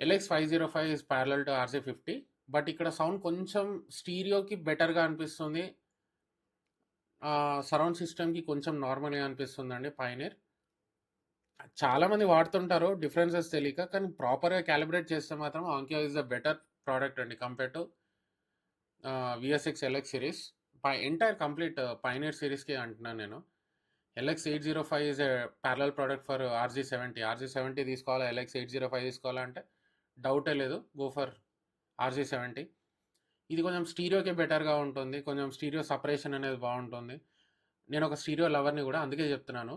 LX505 is parallel to RG50, but ఇక్కడ సౌండ్ కొంచెం స్టీరియోకి బెటర్గా అనిపిస్తుంది, సరౌండ్ సిస్టమ్కి కొంచెం నార్మల్గా అనిపిస్తుందండి పైనీర్. చాలామంది వాడుతుంటారు డిఫరెన్సెస్ తెలియక, కానీ ప్రాపర్గా క్యాలిబ్రేట్ చేస్తే మాత్రం Onkyo is the better product అండి compare to VSX LX series. Entire complete Pioneer సిరీస్కి అంటున్నాను నేను. LX805 is a parallel product for RG70 తీసుకోవాలా, LX805 తీసుకోవాలా అంటే డౌటే లేదు, గో ఫర్ RG70. ఇది కొంచెం స్టీరియోకి బెటర్గా ఉంటుంది, కొంచెం స్టీరియో సపరేషన్ అనేది బాగుంటుంది. నేను ఒక స్టీరియో లవర్ని కూడా, అందుకే చెప్తున్నాను.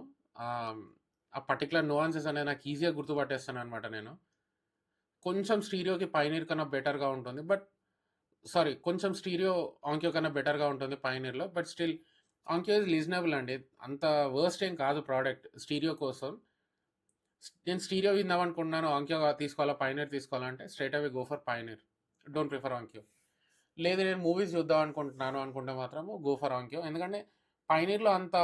ఆ పర్టికులర్ nuances అనేది నాకు ఈజీగా గుర్తుపట్టేస్తాను అనమాట నేను. కొంచెం స్టీరియోకి పైనీర్ కన్నా బెటర్గా ఉంటుంది, బట్ కొంచెం స్టీరియో ఆంక్యో కన్నా బెటర్గా ఉంటుంది పైనీర్లో. బట్ స్టిల్ ఆంక్యో ఇస్ రీజనబుల్ అండి, అంత వర్స్ట్ ఏం కాదు ప్రోడక్ట్ స్టీరియో కోసం. నేను స్టీరియో విందామనుకుంటున్నాను, ఆంక్యో తీసుకోవాలా పైనీర్ తీసుకోవాలంటే straight away go for Pioneer, don't prefer Onkyo. లేదు నేను మూవీస్ చూద్దాం అనుకుంటున్నాను అనుకుంటే మాత్రము గో ఫర్ ఆంక్యో. ఎందుకంటే పైనీర్లో అంత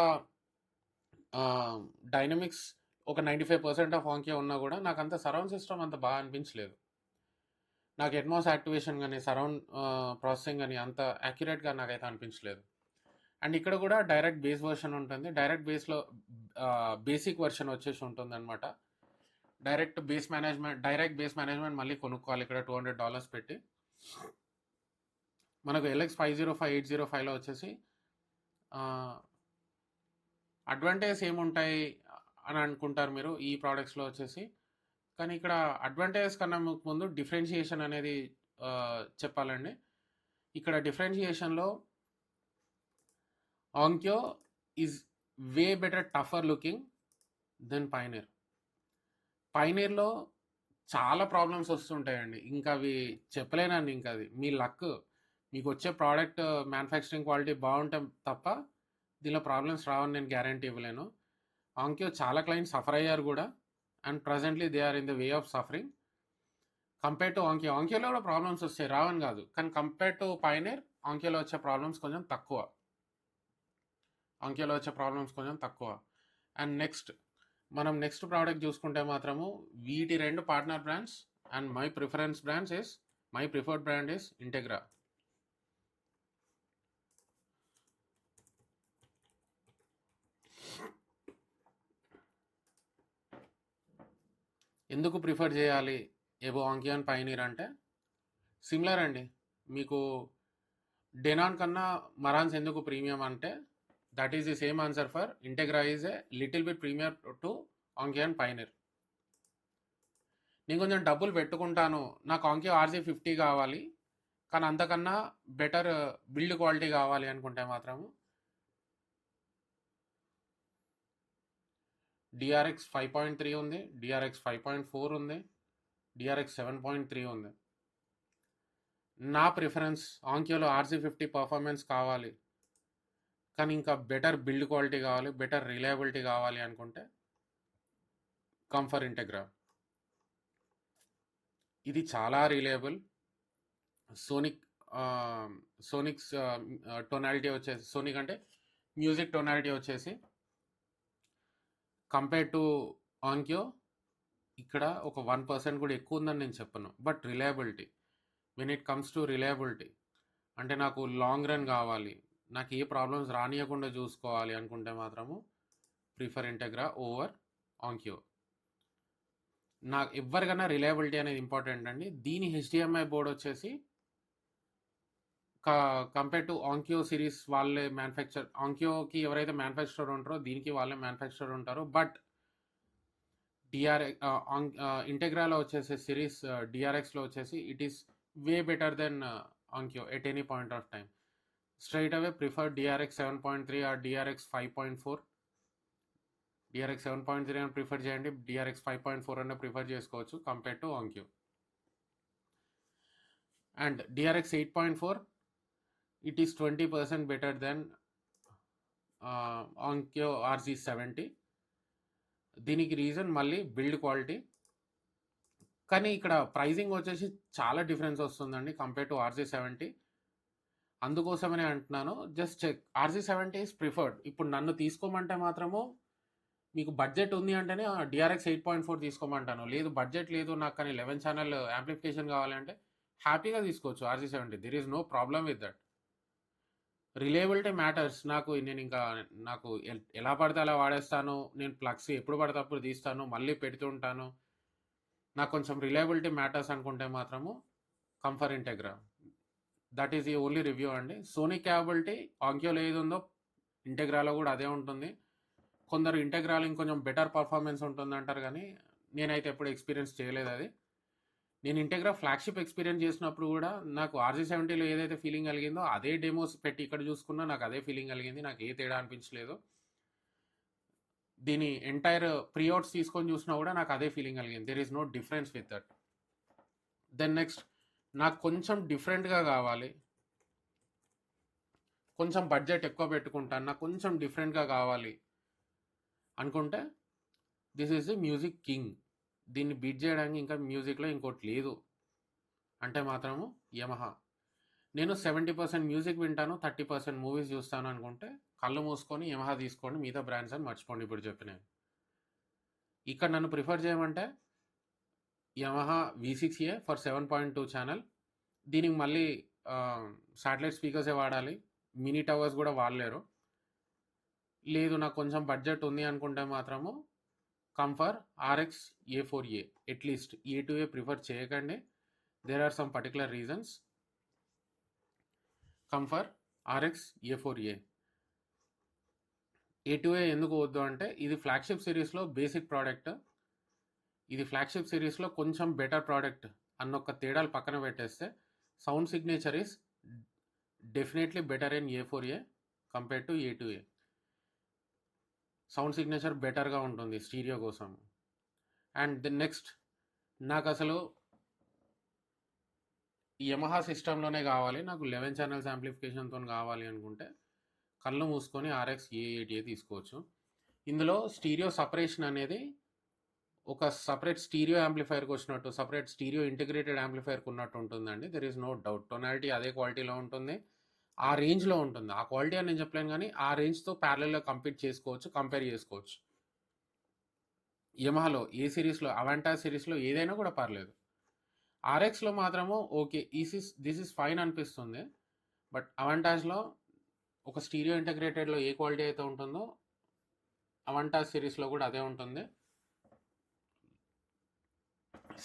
డైనమిక్స్ ఒక 95% ఆఫ్ ఆంక్యో ఉన్నా కూడా నాకు అంత సరౌండ్ సిస్టమ్ అంత బాగా అనిపించలేదు. నాకు అట్మాస్ యాక్టివేషన్ కానీ, సరౌండ్ ప్రాసెసింగ్ కానీ అంత యాక్యురేట్గా నాకైతే అనిపించలేదు. అండ్ ఇక్కడ కూడా డైరెక్ట్ బేస్ వర్షన్ ఉంటుంది. డైరెక్ట్ బేస్లో బేసిక్ వర్షన్ వచ్చేసి ఉంటుంది అనమాట. డైరెక్ట్ బేస్ మేనేజ్మెంట్ మళ్ళీ కొనుక్కోవాలి ఇక్కడ $200 పెట్టి. మనకు LX505, 805లో వచ్చేసి అడ్వాంటేజెస్ ఏముంటాయి అని అనుకుంటారు మీరు ఈ ప్రోడక్ట్స్లో వచ్చేసి. కానీ ఇక్కడ అడ్వాంటేజెస్ కన్నా ముందు డిఫరెన్షియేషన్ అనేది చెప్పాలండి. ఇక్కడ డిఫరెన్షియేషన్లో Onkyo is way better, tougher looking than Pioneer. పైనీర్లో చాలా ప్రాబ్లమ్స్ వస్తుంటాయండి, ఇంకా అవి చెప్పలేనండి. ఇంకా అది మీ లక్, మీకు వచ్చే ప్రోడక్ట్ మ్యానుఫ్యాక్చరింగ్ క్వాలిటీ బాగుంటే తప్ప దీనిలో ప్రాబ్లమ్స్ రావని నేను గ్యారంటీ ఇవ్వలేను. ఆంక్యో చాలా క్లయింట్స్ సఫర్ అయ్యారు కూడా, అండ్ ప్రజెంట్లీ they are in the way of suffering. Compare to ఆంక్యోలో కూడా ప్రాబ్లమ్స్ వస్తాయి, రావని కాదు, కానీ కంపేర్ టు పైనీర్ ఆంక్యోలో వచ్చే ప్రాబ్లమ్స్ కొంచెం తక్కువ. అండ్ మనం నెక్స్ట్ ప్రోడక్ట్ చూసుకుంటే మాత్రము వీటి రెండు partner brands, and my preferred brand is Integra. ఎందుకు ప్రిఫర్ చేయాలి ఎబో ఆంక్యో అండ్ పైనీర్ అంటే సిమిలర్ అండి. మీకు డెనాన్ కన్నా మరాన్స్ ఎందుకు ప్రీమియం అంటే that is the same answer for Integra is a little bit premier to Onkyo and Pioneer. నేను కొంచెం డబ్బులు పెట్టుకుంటాను, నాకు ఆంక్యో RC50 కావాలి, కానీ అంతకన్నా బెటర్ బిల్డ్ క్వాలిటీ కావాలి అనుకుంటే మాత్రము DRX 5.3 ఉంది, DRX 5.4 ఉంది, DRX 7.3 ఉంది. నా ప్రిఫరెన్స్ ఆంక్యోలో RC50 పర్ఫార్మెన్స్ కావాలి, కానీ ఇంకా బెటర్ బిల్డ్ క్వాలిటీ కావాలి, బెటర్ రిలయబిలిటీ కావాలి అనుకుంటే కంఫర్ ఇంటెగ్రా. ఇది చాలా రిలయబుల్. సోనిక్ సోనిక్స్ టోనాలిటీ వచ్చేసి, సోనిక్ అంటే మ్యూజిక్ టోనాలిటీ వచ్చేసి కంపేర్ టు ఆంక్యో ఇక్కడ ఒక 1% కూడా ఎక్కువ ఉందని నేను చెప్పను. But reliability, when it comes to reliability, అంటే నాకు లాంగ్ రన్ కావాలి, నాకు ఏ ప్రాబ్లమ్స్ రానియకుండా చూసుకోవాలి అనుకుంటే మాత్రము ప్రిఫర్ ఇంటెగ్రా ఓవర్ ఆంక్యో. నాకు ఎవరికైనా రిలయబిలిటీ అనేది ఇంపార్టెంట్ అండి. దీని HDMI బోర్డ్ వచ్చేసి కంపేర్ టు ఆంక్యో సిరీస్ వాళ్ళే ఆంక్యోకి ఎవరైతే మ్యానుఫ్యాక్చరర్ ఉంటారో దీనికి వాళ్ళే మ్యానుఫ్యాక్చరర్ ఉంటారు. బట్ ఇంటెగ్రాలో వచ్చేసి సిరీస్ DRXలో వచ్చేసి it is way better than Onkyo at any point of time. Straight away prefer DRX 7.3 or DRX 5.4. DRX 7.3 అని ప్రిఫర్ చేయండి, DRX 5.4 అన్న ప్రిఫర్ చేసుకోవచ్చు compare to Onkyo. And DRX 8.4 it is 20% better than Onkyo RC70. దీనికి reason మళ్ళీ build quality, కానీ ఇక్కడ pricing వచ్చేసి చాలా డిఫరెన్స్ వస్తుందండి కంపేర్ టు RC70. అందుకోసమనే అంటున్నాను, just check. RC70 is preferred. ఇప్పుడు నన్ను తీసుకోమంటే మాత్రము మీకు బడ్జెట్ ఉంది అంటేనే DRX 8.4 తీసుకోమంటాను. లేదు బడ్జెట్ లేదు నాకు, కానీ 11 ఛానల్ యాంప్లిఫికేషన్ కావాలంటే హ్యాపీగా తీసుకోవచ్చు RC70. There is no problem with that. Reliability matters. నాకు ఎలా పడితే అలా వాడేస్తాను, నేను ప్లగ్స్ ఎప్పుడు పడితే అప్పుడు తీస్తాను, మళ్ళీ పెడుతుంటాను, నాకు కొంచెం రిలయబిలిటీ మ్యాటర్స్ అనుకుంటే మాత్రము కంఫర్ Integra. That is the only review అండి. సోనీ క్యాపబిలిటీ ఆంక్యోలో ఏది ఉందో ఇంటెగ్రాలో కూడా అదే ఉంటుంది. కొందరు ఇంటెగ్రాల్ ఇంకొంచెం బెటర్ పర్ఫార్మెన్స్ ఉంటుంది అంటారు, కానీ నేనైతే ఎప్పుడు ఎక్స్పీరియన్స్ చేయలేదు అది. నేను ఇంటెగ్రా ఫ్లాగ్షిప్ ఎక్స్పీరియన్స్ చేసినప్పుడు కూడా నాకు RC70లో ఏదైతే ఫీలింగ్ కలిగిందో అదే డెమోస్ పెట్టి ఇక్కడ చూసుకున్నా నాకు అదే ఫీలింగ్ కలిగింది, నాకు ఏ తేడా అనిపించలేదు. దీని ఎంటైర్ ప్రీఅవుట్స్ తీసుకొని చూసినా కూడా నాకు అదే ఫీలింగ్ కలిగింది. There is no difference with that. Then next, నాకు కొంచెం డిఫరెంట్గా కావాలి, కొంచెం బడ్జెట్ ఎక్కువ పెట్టుకుంటాను, నాకు కొంచెం డిఫరెంట్గా కావాలి అనుకుంటే this is the music king. దీన్ని బీట్ చేయడానికి ఇంకా మ్యూజిక్లో ఇంకోటి లేదు అంటే మాత్రము యమహా. నేను 70% మ్యూజిక్ వింటాను, 30% మూవీస్ చూస్తాను అనుకుంటే కళ్ళు మూసుకొని యమహా తీసుకోండి, మిగతా బ్రాండ్స్ అని మర్చిపోండి ఇప్పుడు చెప్పినవి. ఇక్కడ నన్ను ప్రిఫర్ చేయమంటే యమహా V6A ఫర్ 7.2 ఛానల్. దీనికి మళ్ళీ శాటిలైట్ స్పీకర్సే వాడాలి, మినీ టవర్స్ కూడా వాడలేరు. లేదు నాకు కొంచెం బడ్జెట్ ఉంది అనుకుంటే మాత్రము కంఫర్ RX A4A. At least A2A prefer చేయకండి, there are some particular reasons. కంఫర్ RX A4A. A2A ఎందుకు వద్దు అంటే ఇది ఫ్లాగ్షిప్ సిరీస్లో బేసిక్ ప్రోడక్ట్, ఇది ఫ్లాగ్షిప్ సిరీస్లో కొంచెం బెటర్ ప్రోడక్ట్ అన్నొక్క తేడాలు పక్కన పెట్టేస్తే sound signature is definitely better in A4A compare to A2A. Sound signature బెటర్గా ఉంటుంది స్టీరియో కోసం. అండ్ ది నెక్స్ట్, నాకు అసలు యమహా సిస్టంలోనే కావాలి, నాకు 11 ఛానల్స్ యాంప్లిఫికేషన్తో కావాలి అనుకుంటే కళ్ళు మూసుకొని RX A80A తీసుకోవచ్చు. ఇందులో స్టీరియో సపరేషన్ అనేది ఒక సపరేట్ స్టీరియో యాంప్లిఫైర్కి వచ్చినట్టు, సపరేట్ స్టీరియో ఇంటిగ్రేటెడ్ యాంప్లిఫైర్కి ఉన్నట్టు ఉంటుందండి. There is no doubt. Tonality అదే క్వాలిటీలో ఉంటుంది, ఆ రేంజ్లో ఉంటుంది. ఆ క్వాలిటీ అని నేను చెప్పలేను, కానీ ఆ రేంజ్తో ప్యారలల్గా కంపేర్ చేసుకోవచ్చు. యమహాలో ఏ సిరీస్లో, అవాంటా సిరీస్లో ఏదైనా కూడా పర్లేదు. RXలో మాత్రము ఓకే, దిస్ ఈస్ ఫైన్ అనిపిస్తుంది. బట్ అవాంటాజ్లో ఒక స్టీరియో ఇంటగ్రేటెడ్లో ఏ క్వాలిటీ అయితే ఉంటుందో అవాంటాజ్ సిరీస్లో కూడా అదే ఉంటుంది.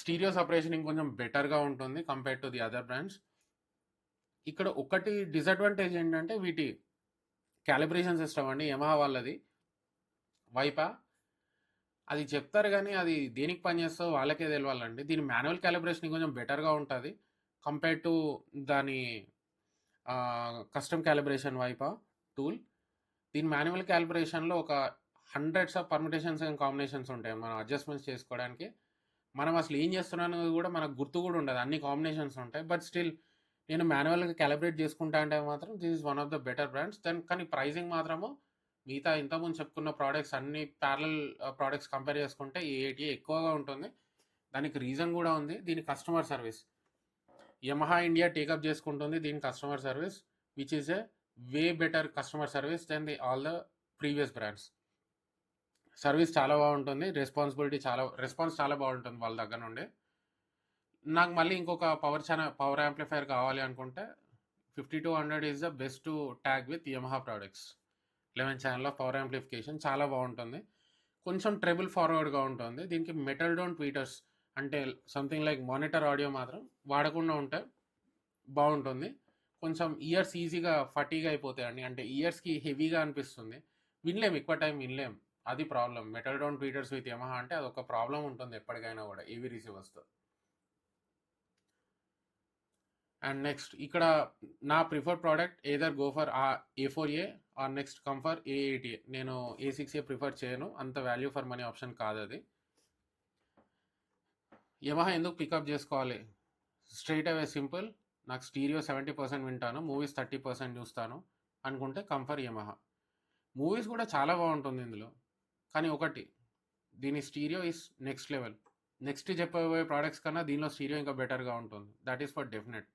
స్టీరియో సపరేషన్ ఇంకొంచెం బెటర్గా ఉంటుంది compare to the other brands. ఇక్కడ ఒకటి డిసడ్వాంటేజ్ ఏంటంటే వీటి క్యాలిబ్రేషన్ సిస్టమ్ అండి. యమహా వాళ్ళది వైపా అది చెప్తారు గానీ, అది దేనికి పనిచేస్తదో వాళ్ళకే తెలవాలండి. దీని మాన్యువల్ కాలిబ్రేషన్ కొంచెం బెటర్‌గా ఉంటది. కంపేర్ టు దాని కస్టమ్ కాలిబ్రేషన్ వైపా టూల్. దీని మాన్యువల్ కాలిబ్రేషన్‌లో ఒక hundreds of permutations and combinations ఉంటాయి. మనం అడ్జస్ట్‌మెంట్స్ చేసుకోవడానికి. మనం అసలు ఏం చేస్తున్నానో కూడా మనకు గుర్తు కూడా ఉండదు. అన్ని కాంబినేషన్స్ ఉంటాయి. బట్ స్టిల్ నేను మాన్యువల్‌గా కాలిబ్రేట్ చేసుకుంటా అంటే మాత్రం this is one of the better brands. కానీ ప్రైజింగ్ మాత్రము మిగతా ఇంతకుముందు చెప్పుకున్న ప్రొడక్ట్స్ అన్ని ప్యారలల్ ప్రొడక్ట్స్ కంపేర్ చేసుకుంటే ఏఐటీ ఎక్కువగా ఉంటుంది. దానికి రీజన్ కూడా ఉంది. దీని customer service. Yamaha India take up చేసుకుంటుంది దీని customer service which is a way better customer service than all the previous brands. Service చాలా బాగుంటుంది. రెస్పాన్స్ చాలా బాగుంటుంది వాళ్ళ దగ్గర నుండి. నాకు మళ్ళీ ఇంకొక పవర్ యాంప్లిఫైయర్ కావాలి అనుకుంటే 5200 is the best to tag with Yamaha products. 11 channel of power amplification చాలా బాగుంటుంది. కొంచెం ట్రెబుల్ ఫార్వర్డ్గా ఉంటుంది. దీనికి మెటల్ డోన్ ట్వీటర్స్ అంటే సంథింగ్ లైక్ మానిటర్ ఆడియో మాత్రం వాడకుండా ఉంటే బాగుంటుంది. కొంచెం ఇయర్స్ ఈజీగా ఫటీగా అయిపోతాయండి. అంటే ఇయర్స్కి హెవీగా అనిపిస్తుంది. వినలేం, ఎక్కువ టైం వినలేం. అది problem. Metal dome tweeters with Yamaha అంటే అదొక ప్రాబ్లం ఉంటుంది ఎప్పటికైనా కూడా ఏవి రిసీవర్స్తో. అండ్ నెక్స్ట్ ఇక్కడ నా preferred product either go for A4A or next come for A8A. నేను A6A ప్రిఫర్ చేయను. అంత వాల్యూ ఫర్ మనీ ఆప్షన్ కాదు అది. యమహా ఎందుకు పికప్ చేసుకోవాలి? స్ట్రైట్ అవే సింపుల్. నాకు స్టీరియో 70% వింటాను, మూవీస్ 30% చూస్తాను అనుకుంటే కమ్ ఫర్ యమహా. మూవీస్ కూడా చాలా బాగుంటుంది ఇందులో. కానీ ఒకటి, దీని stereo is next level. Next చెప్పబోయే ప్రోడక్ట్స్ కన్నా దీనిలో స్టీరియో ఇంకా బెటర్గా ఉంటుంది. That is for definite.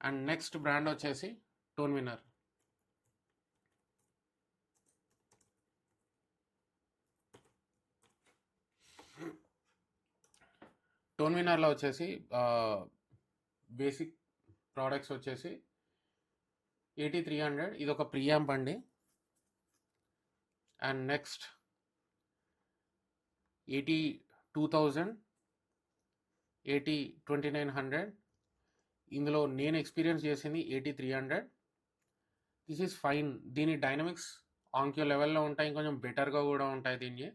And next brand వచ్చేసి టోన్ విన్నర్. టోన్ విన్నర్లో వచ్చేసి బేసిక్ ప్రోడక్ట్స్ వచ్చేసి 8300. ఇది ఒక ప్రియాంప్ అండి. And next 82,000, 2900. ఇందులో నేను ఎక్స్పీరియన్స్ చేసింది 8300. This is fine. దీని డైనమిక్స్ ఆంక్యో లెవెల్లో ఉంటాయి, ఇంకొంచెం బెటర్గా కూడా ఉంటాయి దీన్ని.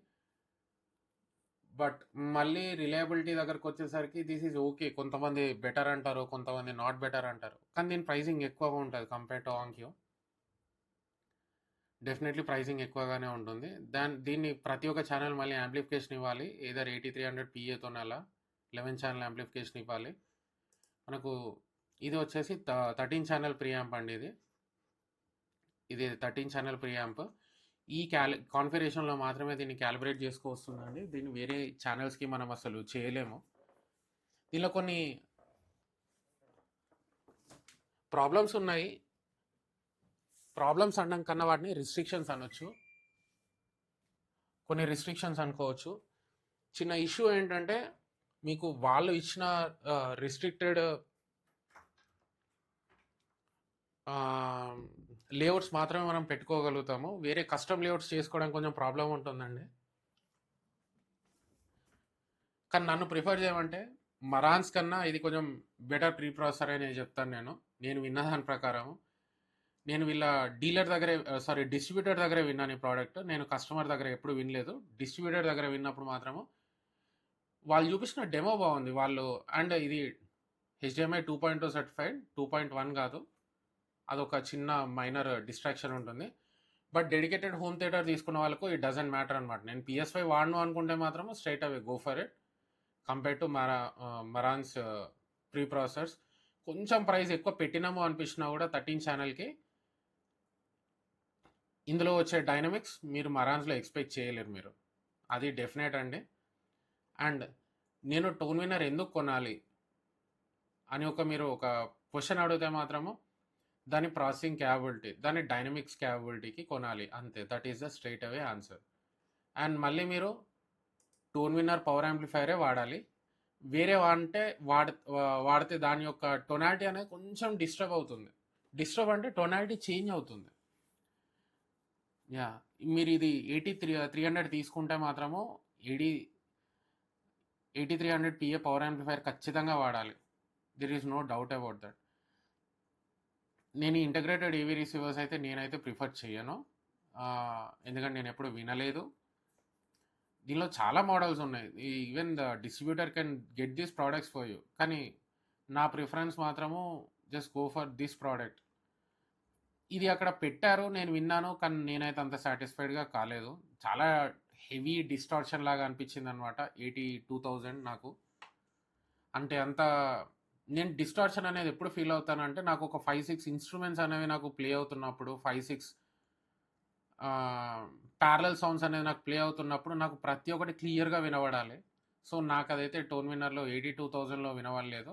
బట్ మళ్ళీ రిలయబిలిటీ దగ్గరకు వచ్చేసరికి దిస్ ఈజ్ ఓకే. కొంతమంది బెటర్ అంటారు, కొంతమంది నాట్ బెటర్ అంటారు. కానీ దీని ప్రైసింగ్ ఎక్కువగా ఉంటుంది కంపేర్ టు ఆంక్యో. డెఫినెట్లీ ప్రైసింగ్ ఎక్కువగానే ఉంటుంది. దీన్ని ప్రతి ఒక్క ఛానల్ మళ్ళీ యాంప్లిఫికేషన్ ఇవ్వాలి. ఏదర్ 8300 PAతో అలా 11 ఛానల్ యాంప్లిఫికేషన్ ఇవ్వాలి మనకు. ఇది వచ్చేసి 13 ఛానల్ ప్రియాంప్ అండి. ఇది 13 ఛానల్ ప్రియాంప్. ఈ కాన్ఫిగరేషన్లో మాత్రమే దీన్ని క్యాలిబ్రేట్ చేసుకోవస్తుందండి. దీన్ని వేరే ఛానల్స్కి మనం అసలు చేయలేము. దీనిలో కొన్ని ప్రాబ్లమ్స్ ఉన్నాయి. ప్రాబ్లమ్స్ అనడం కన్నా వాటిని రిస్ట్రిక్షన్స్ అనొచ్చు. కొన్ని రిస్ట్రిక్షన్స్ అనుకోవచ్చు. చిన్న ఇష్యూ ఏంటంటే మీకు వాళ్ళు ఇచ్చిన రిస్ట్రిక్టెడ్ లేఅవుట్స్ మాత్రమే మనం పెట్టుకోగలుగుతాము. వేరే కస్టమ్ లేఅవుట్స్ చేసుకోవడానికి కొంచెం ప్రాబ్లం ఉంటుందండి. కానీ నన్ను ప్రిఫర్ చేయమంటే మరాన్స్ కన్నా ఇది కొంచెం బెటర్ ప్రీ ప్రాసెసర్ అని చెప్తాను. నేను విన్న దాని ప్రకారం. నేను వీళ్ళ డీలర్ దగ్గరే డిస్ట్రిబ్యూటర్ దగ్గరే విన్నాను ఈ ప్రోడక్ట్. నేను కస్టమర్ దగ్గర ఎప్పుడు వినలేదు. డిస్ట్రిబ్యూటర్ దగ్గర విన్నప్పుడు మాత్రము వాళ్ళు చూపించిన డెమో బాగుంది. అండ్ ఇది HDMI 2.2 సర్టిఫైడ్, 2.1 కాదు. అదొక చిన్న మైనర్ డిస్ట్రాక్షన్ ఉంటుంది. బట్ డెడికేటెడ్ హోమ్ థియేటర్ తీసుకున్న వాళ్ళకు ఇట్ డజంట్ మ్యాటర్ అనమాట. నేను PS5 వాడను అనుకుంటే మాత్రం straight away go for it compare to Marantz pre processors. కొంచెం ప్రైస్ ఎక్కువ పెట్టినాము అనిపించినా కూడా 13 ఛానల్కి ఇందులో వచ్చే డైనమిక్స్ మీరు మరాన్స్లో ఎక్స్పెక్ట్ చేయలేరు మీరు. అది డెఫినెట్ అండి. అండ్ నేను టోన్ విన్నర్ ఎందుకు కొనాలి అని మీరు ఒక క్వశ్చన్ అడిగితే మాత్రము దాని ప్రాసెసింగ్ క్యాపబిలిటీ, దాని డైనమిక్స్ క్యాపబిలిటీకి కొనాలి అంతే. That is the straight away answer. And మళ్ళీ మీరు టోన్ విన్నర్ పవర్ యాంప్లిఫైరే వాడాలి. వేరే వాడితే దాని యొక్క టొనాలిటీ అనేది కొంచెం డిస్టర్బ్ అవుతుంది. డిస్టర్బ్ అంటే టొనాలిటీ చేంజ్ అవుతుంది. యా, మీరు ఇది 300 తీసుకుంటే మాత్రము 8300 PA పవర్ యాంప్లిఫైర్ ఖచ్చితంగా వాడాలి. There is no doubt about that. నేను ఇంటగ్రేటెడ్ AV రిసీవర్స్ అయితే నేనైతే ప్రిఫర్ చేయను. ఎందుకంటే నేను ఎప్పుడు వినలేదు. దీనిలో చాలా మోడల్స్ ఉన్నాయి. Even the distributor can get these products for you. కానీ నా ప్రిఫరెన్స్ మాత్రము just go for this product. ఇది అక్కడ పెట్టారు, నేను విన్నాను, కానీ నేనైతే అంత సాటిస్ఫైడ్‌గా కాలేదు. చాలా హెవీ డిస్టార్షన్ లాగా అనిపించిందనమాట 82,000 నాకు. అంటే అంత నేను డిస్టార్షన్ అనేది ఎప్పుడు ఫీల్ అవుతానంటే, నాకు ఒక 5, 6 ఇన్‌స్ట్రుమెంట్స్ అనేవి నాకు ప్లే అవుతున్నప్పుడు 5, 6 ప్యారలల్ సౌండ్స్ అనేది నాకు ప్లే అవుతున్నప్పుడు నాకు ప్రతి ఒక్కటి క్లియర్‌గా వినబడాలి. So, నాకదైతే tone విన్నర్‌లో 82,000లో వినబడలేదు.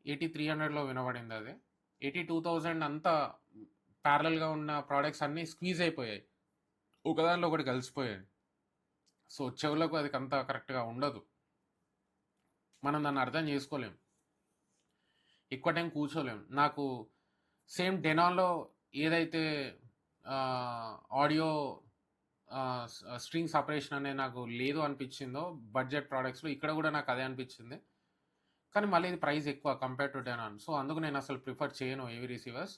8300లో వినబడిందది. 82,000 అంతా ప్యారలల్‌గా ఉన్న ప్రొడక్ట్స్ అన్నీ స్క్వీజ్ అయిపోయాయి. ఒకదానిలో ఒకటి కలిసిపోయాయి. సో, చెవులకు అది అంత కరెక్ట్‌గా ఉండదు. మనం దాన్ని అర్థం చేసుకోలేం. ఎక్కువ టైం కూర్చోలేం. నాకు సేమ్ డెనాన్‌లో ఏదైతే ఆడియో స్ట్రింగ్ సెపరేషన్ అనేది నాకు లేదు అనిపించిందో బడ్జెట్ ప్రొడక్ట్స్‌లో, ఇక్కడ కూడా నాకు అదే అనిపించింది. కానీ మళ్ళీ ఇది ప్రైస్ ఎక్కువ కంపేర్ టు డెనాన్. సో, అందుకు నేను అసలు ప్రిఫర్ చేయను ఏవి రిసీవర్స్.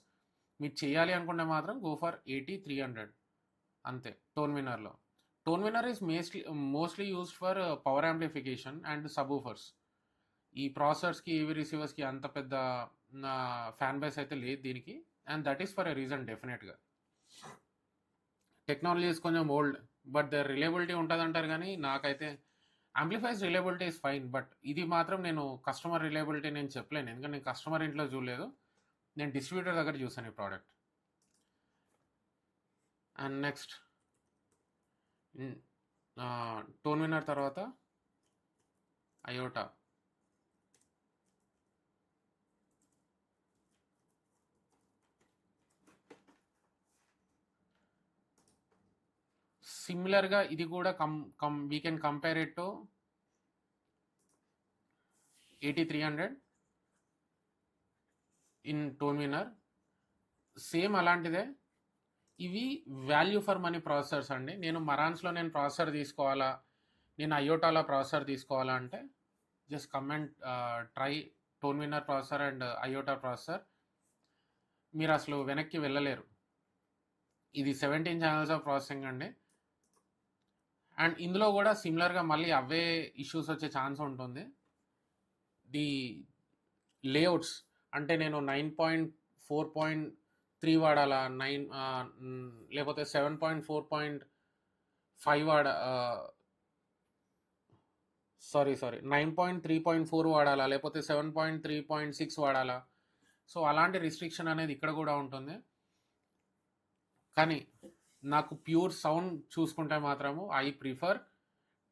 మీరు చేయాలి అనుకుంటే మాత్రం గో ఫర్ 80,300 అంతే టోన్ విన్నర్‌లో. Tone Winner is mostly used for power amplification and subwoofers. ఈ ప్రాసెసర్స్‌కి, ఏవి రిసీవర్స్‌కి అంత పెద్ద ఫ్యాన్ బేస్ అయితే లేదు దీనికి. And that is for a reason డెఫినెట్‌గా. టెక్నాలజీస్ కొంచెం ఓల్డ్, బట్ ద రిలయబిలిటీ ఉంటదంటారు గానీ, నాకైతే amplifiers reliability is fine. But ఇది మాత్రం నేను కస్టమర్ రిలయబిలిటీ నేను చెప్పలేను. ఎందుకంటే నేను కస్టమర్ ఇంట్లో చూడలేదు. నేను డిస్ట్రిబ్యూటర్ దగ్గర చూసాను ఈ product. And next tone winner తర్వాత అయోటా. సిమిలర్‌గా ఇది కూడా we can compare it to 8300 in tone winner. Same అలాంటిదే. ఇవి వాల్యూ ఫర్ మనీ ప్రాసెసర్స్ అండి. నేను మరాన్స్‌లో నేను ప్రాసెసర్ తీసుకోవాలా, నేను అయోటాలో ప్రాసెసర్ తీసుకోవాలా అంటే just come and try tone winner processor and iota processor. మీరు అసలు వెనక్కి వెళ్ళలేరు. ఇది 17 ఛానల్స్ ఆఫ్ ప్రాసెసింగ్ అండి. అండ్ ఇందులో కూడా సిమిలర్‌గా మళ్ళీ అవే ఇష్యూస్ వచ్చే ఛాన్స్ ఉంటుంది. ది లేఅవుట్స్ అంటే నేను 9.4.3 వాడాలా, లేకపోతే 7.4.5 సారీ 9.3.4 వాడాలా, లేకపోతే 7.3.6 వాడాలా. సో, అలాంటి రిస్ట్రిక్షన్ అనేది ఇక్కడ కూడా ఉంటుంది. కానీ నాకు ప్యూర్ సౌండ్ చూసుకుంటే మాత్రము I prefer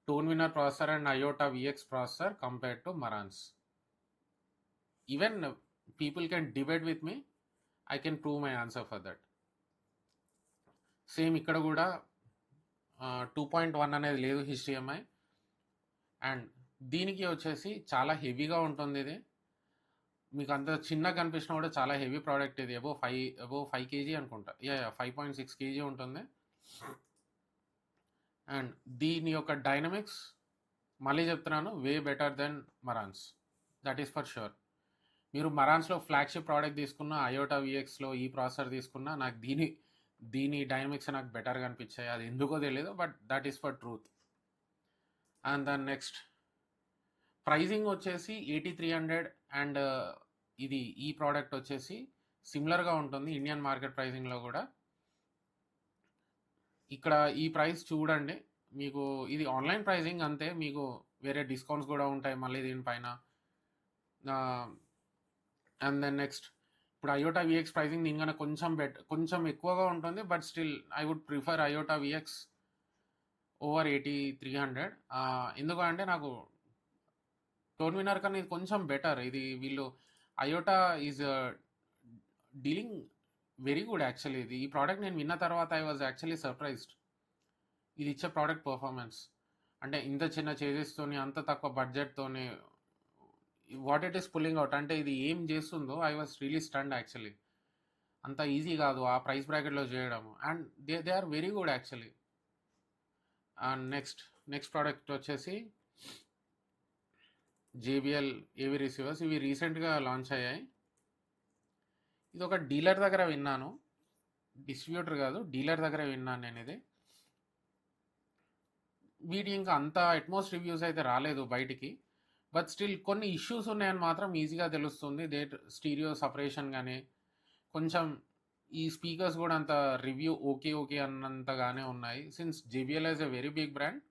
tone winner processor and iota VX processor compare to Marantz. Even people can debate with me, I can prove my answer for that. Same ఇక్కడ కూడా 2.1 అనేది లేదు HDMI. అండ్ దీనికి వచ్చేసి చాలా హెవీగా ఉంటుంది ఇది. మీకు అంత చిన్నగా కనిపించినా కూడా చాలా హెవీ ప్రోడక్ట్ ఇది. అబోవ్ 5 కేజీ అనుకుంటా. 5.6 కేజీ ఉంటుంది. అండ్ దీని యొక్క డైనమిక్స్ మళ్ళీ చెప్తున్నాను, way better than Marantz. That is for sure. మీరు మరాన్స్లో ఫ్లాగ్షిప్ ప్రోడక్ట్ తీసుకున్న, అయోటా విఎక్స్లో ఈ ప్రాసెసర్ తీసుకున్నా, నాకు దీని డైనమిక్స్ నాకు బెటర్గా అనిపించాయి. అది ఎందుకో తెలియదు, but that is for truth. And then next pricing వచ్చేసి 8300 అండ్ ఈ ప్రోడక్ట్ వచ్చేసి సిమిలర్గా ఉంటుంది ఇండియన్ మార్కెట్ ప్రైజింగ్లో కూడా. ఇక్కడ ఈ ప్రైస్ చూడండి, మీకు ఇది ఆన్లైన్ ప్రైజింగ్ అంతే, మీకు వేరే డిస్కౌంట్స్ కూడా ఉంటాయి మళ్ళీ దీనిపైన. అండ్ దెన్ నెక్స్ట్ ఇప్పుడు అయోటా విఎక్స్ ప్రైజింగ్ దీనికన్నా కొంచెం ఎక్కువగా ఉంటుంది, but still I would prefer అయోటా విఎక్స్ ఓవర్ 8300. ఎందుకంటే నాకు టోన్ విన్నర్ కన్నా ఇది కొంచెం బెటర్. ఇది వీళ్ళు iota is dealing very good actually. ఈ ప్రోడక్ట్ నేను విన్న తర్వాత ఐ వాజ్ యాక్చువల్లీ సర్ప్రైజ్డ్. ఇది ఇచ్చే ప్రోడక్ట్ పర్ఫార్మెన్స్ అంటే ఇంత చిన్న చేజెస్తోని, అంత తక్కువ బడ్జెట్తోని, what it is pulling out అంటే ఇది ఏం చేస్తుందో I was really stunned actually. అంత ఈజీ కాదు ఆ ప్రైస్ బ్రాకెట్లో చేయడం. And they are very good actually. And next product వచ్చేసి JBL ఏవి రిసీవర్స్. ఇవి రీసెంట్గా లాంచ్ అయ్యాయి. ఇది ఒక డీలర్ దగ్గర విన్నాను, డిస్ట్రిబ్యూటర్ కాదు, డీలర్ దగ్గర విన్నాను నేను ఇది. వీటి ఇంకా అంత అట్మోస్ట్ రివ్యూస్ అయితే రాలేదు బయటికి. బట్ స్టిల్ కొన్ని ఇష్యూస్ ఉన్నాయని మాత్రం ఈజీగా తెలుస్తుంది. స్టీరియో సపరేషన్ గానీ, కొంచెం ఈ స్పీకర్స్ గూడా అంత రివ్యూ ఓకే అన్నంతగానే ఉన్నాయి. Since JBL is a very big brand,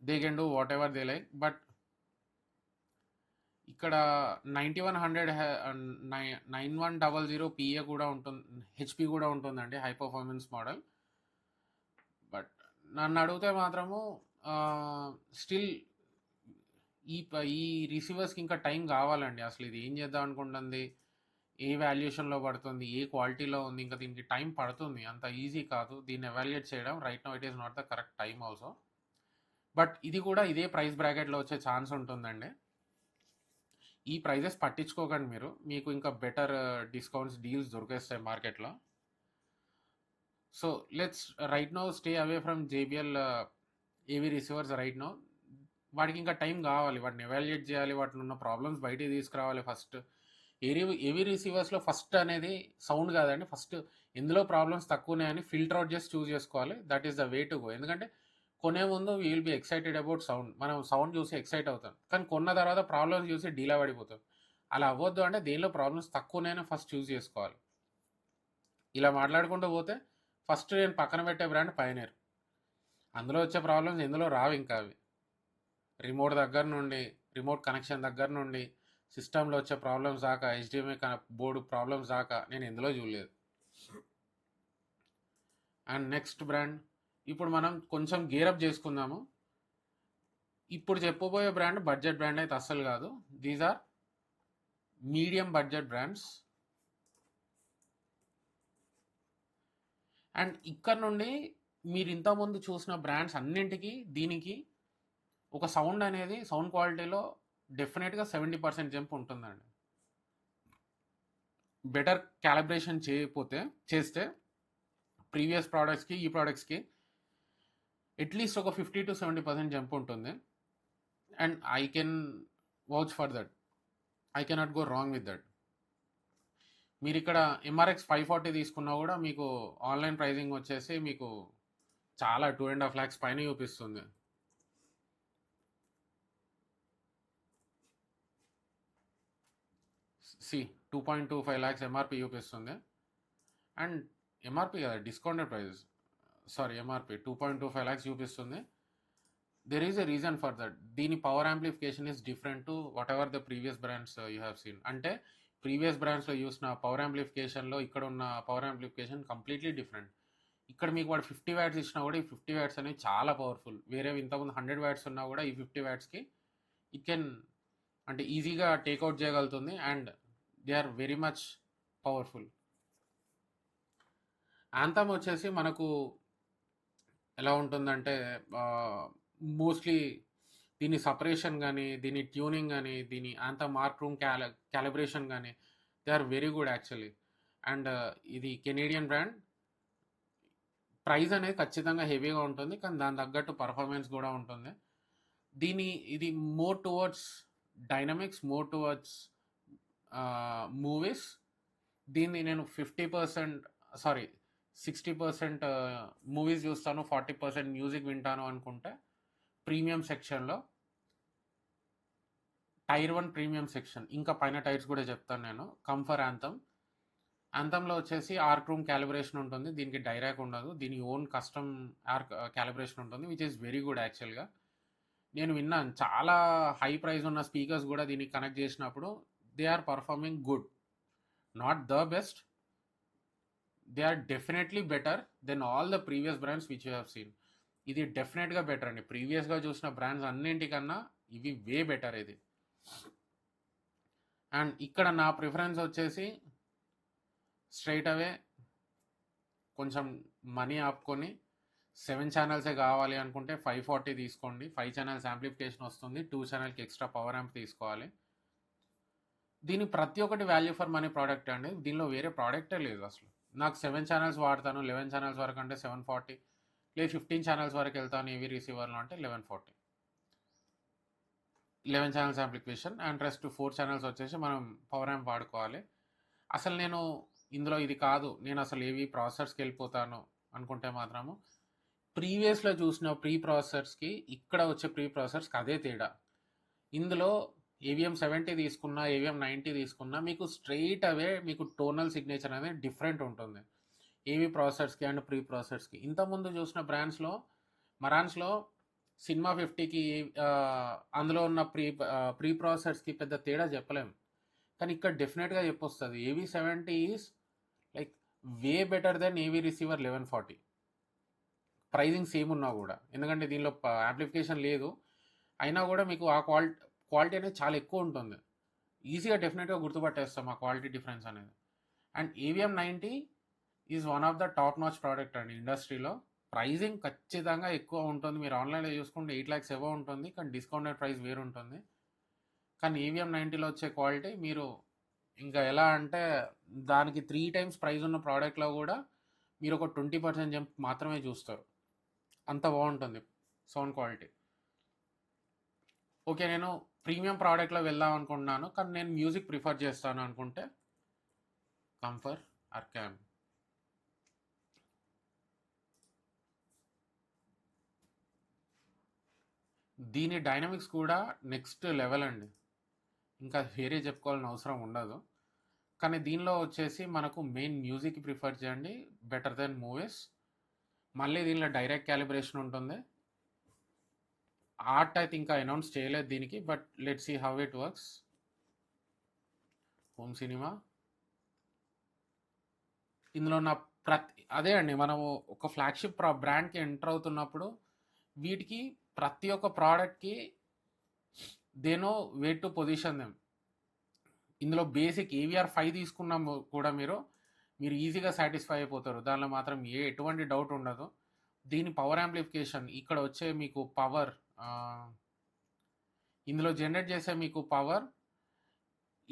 they can do whatever they like. But ఇక్కడ 9100 9100 పిఏ కూడా ఉంటుంది, హెచ్పి కూడా ఉంటుందండి, హై పర్ఫార్మెన్స్ మోడల్. బట్ నన్ను అడిగితే మాత్రము స్టిల్ ఈ రిసీవర్స్కి ఇంకా టైం కావాలండి. అసలు ఇది ఏం చేద్దాం అనుకుంటుంది, ఏ వాల్యుయేషన్లో పడుతుంది, ఏ క్వాలిటీలో ఉంది, ఇంకా దీనికి టైం పడుతుంది. అంత ఈజీ కాదు దీన్ని ఎవాల్యుయేట్ చేయడం. Right now it is not the correct time also. But ఇది కూడా ఇదే ప్రైస్ బ్రాకెట్లో వచ్చే ఛాన్స్ ఉంటుందండి. ఈ ప్రైజెస్ పట్టించుకోకండి మీరు, మీకు ఇంకా బెటర్ డిస్కౌంట్స్ డీల్స్ దొరికేస్తాయి మార్కెట్లో. So let's write now stay away from JBL ఏవీ రిసీవర్స్ రైట్ నౌ. వాడికి ఇంకా టైం కావాలి, వాటిని ఎవాల్యుయేట్ చేయాలి, వాటిని ఉన్న ప్రాబ్లమ్స్ బయటికి తీసుకురావాలి. ఫస్ట్ ఏవీ రిసీవర్స్లో ఫస్ట్ అనేది సౌండ్ కాదండి, ఫస్ట్ ఎందులో ప్రాబ్లమ్స్ తక్కువ ఉన్నాయని ఫిల్టర్ అవుట్ చేసి చూస్ చేసుకోవాలి. That is the way to go. ఎందుకంటే కొనే ముందు we will be excited about sound, మనం సౌండ్ చూసి ఎక్సైట్ అవుతాం, కానీ కొన్న తర్వాత ప్రాబ్లమ్స్ చూసి డీలా పడిపోతాం. అలా అవ్వద్దు అంటే దేనిలో ప్రాబ్లమ్స్ తక్కువ ఉన్నాయని ఫస్ట్ చూస్ చేసుకోవాలి. ఇలా మాట్లాడుకుంటూ పోతే ఫస్ట్ నేను పక్కన పెట్టే బ్రాండ్ పయనీర్. అందులో వచ్చే ప్రాబ్లమ్స్ ఎందులో రావు. ఇంకా అవి రిమోట్ కనెక్షన్ దగ్గర నుండి సిస్టంలో వచ్చే ప్రాబ్లమ్స్ దాకా, హెచ్డిఎంఐ బోర్డు ప్రాబ్లమ్స్ దాకా నేను ఎందులో చూడలేదు. అండ్ నెక్స్ట్ బ్రాండ్ ఇప్పుడు మనం కొంచెం గేరప్ చేసుకుందాము. ఇప్పుడు చెప్పబోయే బ్రాండ్ బడ్జెట్ బ్రాండ్ అయితే అస్సలు కాదు. These are medium budget brands. And ఇక్కడ నుండి మీరు ఇంతకుముందు చూసిన బ్రాండ్స్ అన్నింటికి దీనికి ఒక సౌండ్ అనేది, సౌండ్ క్వాలిటీలో డెఫినెట్గా 70% జంప్ ఉంటుందండి. బెటర్ క్యాలిబ్రేషన్ చేస్తే ప్రీవియస్ ప్రోడక్ట్స్కి ఈ ప్రోడక్ట్స్కి అట్లీస్ట్ ఒక 50-70% జంప్ ఉంటుంది. And I can vouch for that, I cannot go wrong with that. మీరు ఇక్కడ MRX 540 తీసుకున్నా కూడా మీకు ఆన్లైన్ ప్రైజింగ్ వచ్చేసి మీకు చాలా 2.5 lakhs పైన చూపిస్తుంది. సి 2.25 lakhs ఎంఆర్పి చూపిస్తుంది. అండ్ ఎంఆర్పి కదా, discounted prices, sorry MRP 2.25 lakhs చూపిస్తుంది. There is a reason for that. దీని power amplification is different to whatever the previous brands you have seen. అంటే ప్రీవియస్ బ్రాండ్స్లో చూసిన power యాంప్లిఫికేషన్లో ఇక్కడ ఉన్న power amplification completely different. ఇక్కడ మీకు వాడు 50 watts ఇచ్చినా కూడా ఈ 50 watts అనేవి చాలా పవర్ఫుల్. వేరే ఇంతకుముందు 100 watts ఉన్నా కూడా ఈ 50 wattsకి ఇట్ కెన్ అంటే ఈజీగా టేక్అవుట్ చేయగలుగుతుంది. And they are very much powerful. Anthem వచ్చేసి మనకు ఎలా ఉంటుందంటే మోస్ట్లీ దీని సపరేషన్ కానీ, దీని ట్యూనింగ్ కానీ, దీని యాంథమ్ మార్క్ రూమ్ క్యాలిబ్రేషన్ కానీ they are very good actually. And ఇది కెనేడియన్ బ్రాండ్. ప్రైస్ అనేది ఖచ్చితంగా హెవీగా ఉంటుంది, కానీ దాని తగ్గట్టు పర్ఫార్మెన్స్ కూడా ఉంటుంది. ఇది more towards dynamics, more towards movies. దీన్ని నేను 60% మూవీస్ చూస్తాను, 40% మ్యూజిక్ వింటాను అనుకుంటే ప్రీమియం సెక్షన్లో టైర్ 1 ప్రీమియం సెక్షన్, ఇంకా పైన టైర్స్ కూడా చెప్తాను నేను, కంఫర్ యాంథమ్లో వచ్చేసి ఆర్క్ రూమ్ క్యాలిబ్రేషన్ ఉంటుంది. దీనికి డైరాక్ ఉండదు, దీని ఓన్ కస్టమ్ ఆర్క్ క్యాలిబ్రేషన్ ఉంటుంది, విచ్ ఈస్ వెరీ గుడ్ యాక్చువల్గా. నేను విన్నాను చాలా హై ప్రైస్ ఉన్న స్పీకర్స్ కూడా దీనికి కనెక్ట్ చేసినప్పుడు they are performing good, not the best, they are definitely better than all the previous brands which you have seen. ఇది డెఫినెట్గా బెటర్ అండి. ప్రీవియస్గా చూసిన బ్రాండ్స్ అన్నింటికన్నా ఇవి వే బెటర్ ఇది. అండ్ ఇక్కడ నా ప్రిఫరెన్స్ వచ్చేసి స్ట్రైట్ అవే కొంచెం మనీ ఆపుకొని 7 channels కావాలి అనుకుంటే 540 తీసుకోండి. 5 channels యాంప్లిఫికేషన్ వస్తుంది, 2 channelకి ఎక్స్ట్రా పవర్ యాంప్ తీసుకోవాలి. దీని ప్రతి ఒక్కటి వాల్యూ ఫర్ మనీ ప్రోడక్ట్ అండి. దీనిలో వేరే ప్రోడక్టే లేదు అసలు. నాకు 7 channels వాడతాను, 11 channels వరకు అంటే 740, లేదు 15 channels వరకు వెళ్తాను ఏవి రిసీవర్లో అంటే 1140. 11 channels amplification and rest 4 channels వచ్చేసి మనం పవర్ యాంప్ వాడుకోవాలి. అసలు నేను ఇందులో ఇది కాదు, నేను అసలు ఏవి ప్రాసెసర్స్కి వెళ్ళిపోతాను అనుకుంటే మాత్రము ప్రీవియస్లో చూసిన ప్రీ ప్రాసెసర్స్కి ఇక్కడ వచ్చే ప్రీ ప్రాసెసర్స్కి అదే తేడా. ఇందులో ఏవిఎం 70 తీసుకున్నా, ఏవిఎం 90 తీసుకున్నా మీకు స్ట్రెయిట్ అవే మీకు టోనల్ సిగ్నేచర్ అనేది డిఫరెంట్ ఉంటుంది ఏవి ప్రాసెసర్స్కి అండ్ ప్రీ ప్రాసెసర్స్కి. ఇంతకుముందు చూసిన బ్రాండ్స్లో మరాన్స్లో సినిమా 50కి అందులో ఉన్న ప్రీ ప్రాసెసర్స్కి పెద్ద తేడా చెప్పలేము. కానీ ఇక్కడ డెఫినెట్గా చెప్పొస్తుంది AV 70 is like way better than AV receiver 1140. Pricing same ఉన్నా కూడా, ఎందుకంటే దీనిలో యాంప్లిఫికేషన్ లేదు అయినా కూడా మీకు ఆ క్వాలిటీ అనేది చాలా ఎక్కువ ఉంటుంది. ఈజీగా డెఫినెట్గా గుర్తుపట్టేస్తాం ఆ క్వాలిటీ డిఫరెన్స్ అనేది. And AVM 90 is one of the top notch product అండి ఇండస్ట్రీలో. ప్రైజింగ్ ఖచ్చితంగా ఎక్కువ ఉంటుంది. మీరు ఆన్లైన్లో చూసుకుంటే 8 lakhs ఎవో ఉంటుంది, కానీ డిస్కౌంటెడ్ ప్రైస్ వేరు ఉంటుంది. కానీ ఏవిఎం 90లో వచ్చే క్వాలిటీ మీరు ఇంకా ఎలా అంటే దానికి 3 times ప్రైస్ ఉన్న ప్రోడక్ట్లో కూడా మీరు ఒక 20% జంప్ మాత్రమే చూస్తారు. అంత బాగుంటుంది సౌండ్ క్వాలిటీ. ఓకే, నేను ప్రీమియం ప్రోడక్ట్లో వెళ్దాం అనుకుంటున్నాను కానీ నేను మ్యూజిక్ ప్రిఫర్ చేస్తాను అనుకుంటే కంఫర్ ఆర్కామ్. దీని డైనమిక్స్ కూడా నెక్స్ట్ లెవెల్ అండి, ఇంకా వేరే చెప్పుకోవాలని అవసరం ఉండదు. కానీ దీనిలో వచ్చేసి మనకు మెయిన్ మ్యూజిక్ ప్రిఫర్ చేయండి బెటర్ దెన్ మూవీస్. మళ్ళీ దీనిలో డైరెక్ట్ క్యాలిబ్రేషన్ ఉంటుంది. ఆర్ట్ అయితే ఇంకా అనౌన్స్ చేయలేదు దీనికి, but let see how it works. Home cinema ఇందులో నా అదే అండి, మనము ఒక ఫ్లాగ్షిప్ బ్రాండ్కి ఎంటర్ అవుతున్నప్పుడు వీటికి ప్రతి ఒక్క ప్రోడక్ట్కి they know way to position them. ఇందులో బేసిక్ ఏవిఆర్ 5 తీసుకున్నాము కూడా మీరు ఈజీగా సాటిస్ఫై అయిపోతారు, దానిలో మాత్రం ఎటువంటి డౌట్ ఉండదు. దీని పవర్ యాంప్లిఫికేషన్ ఇక్కడ వచ్చే మీకు పవర్, ఇందులో జనరేట్ చేసే మీకు power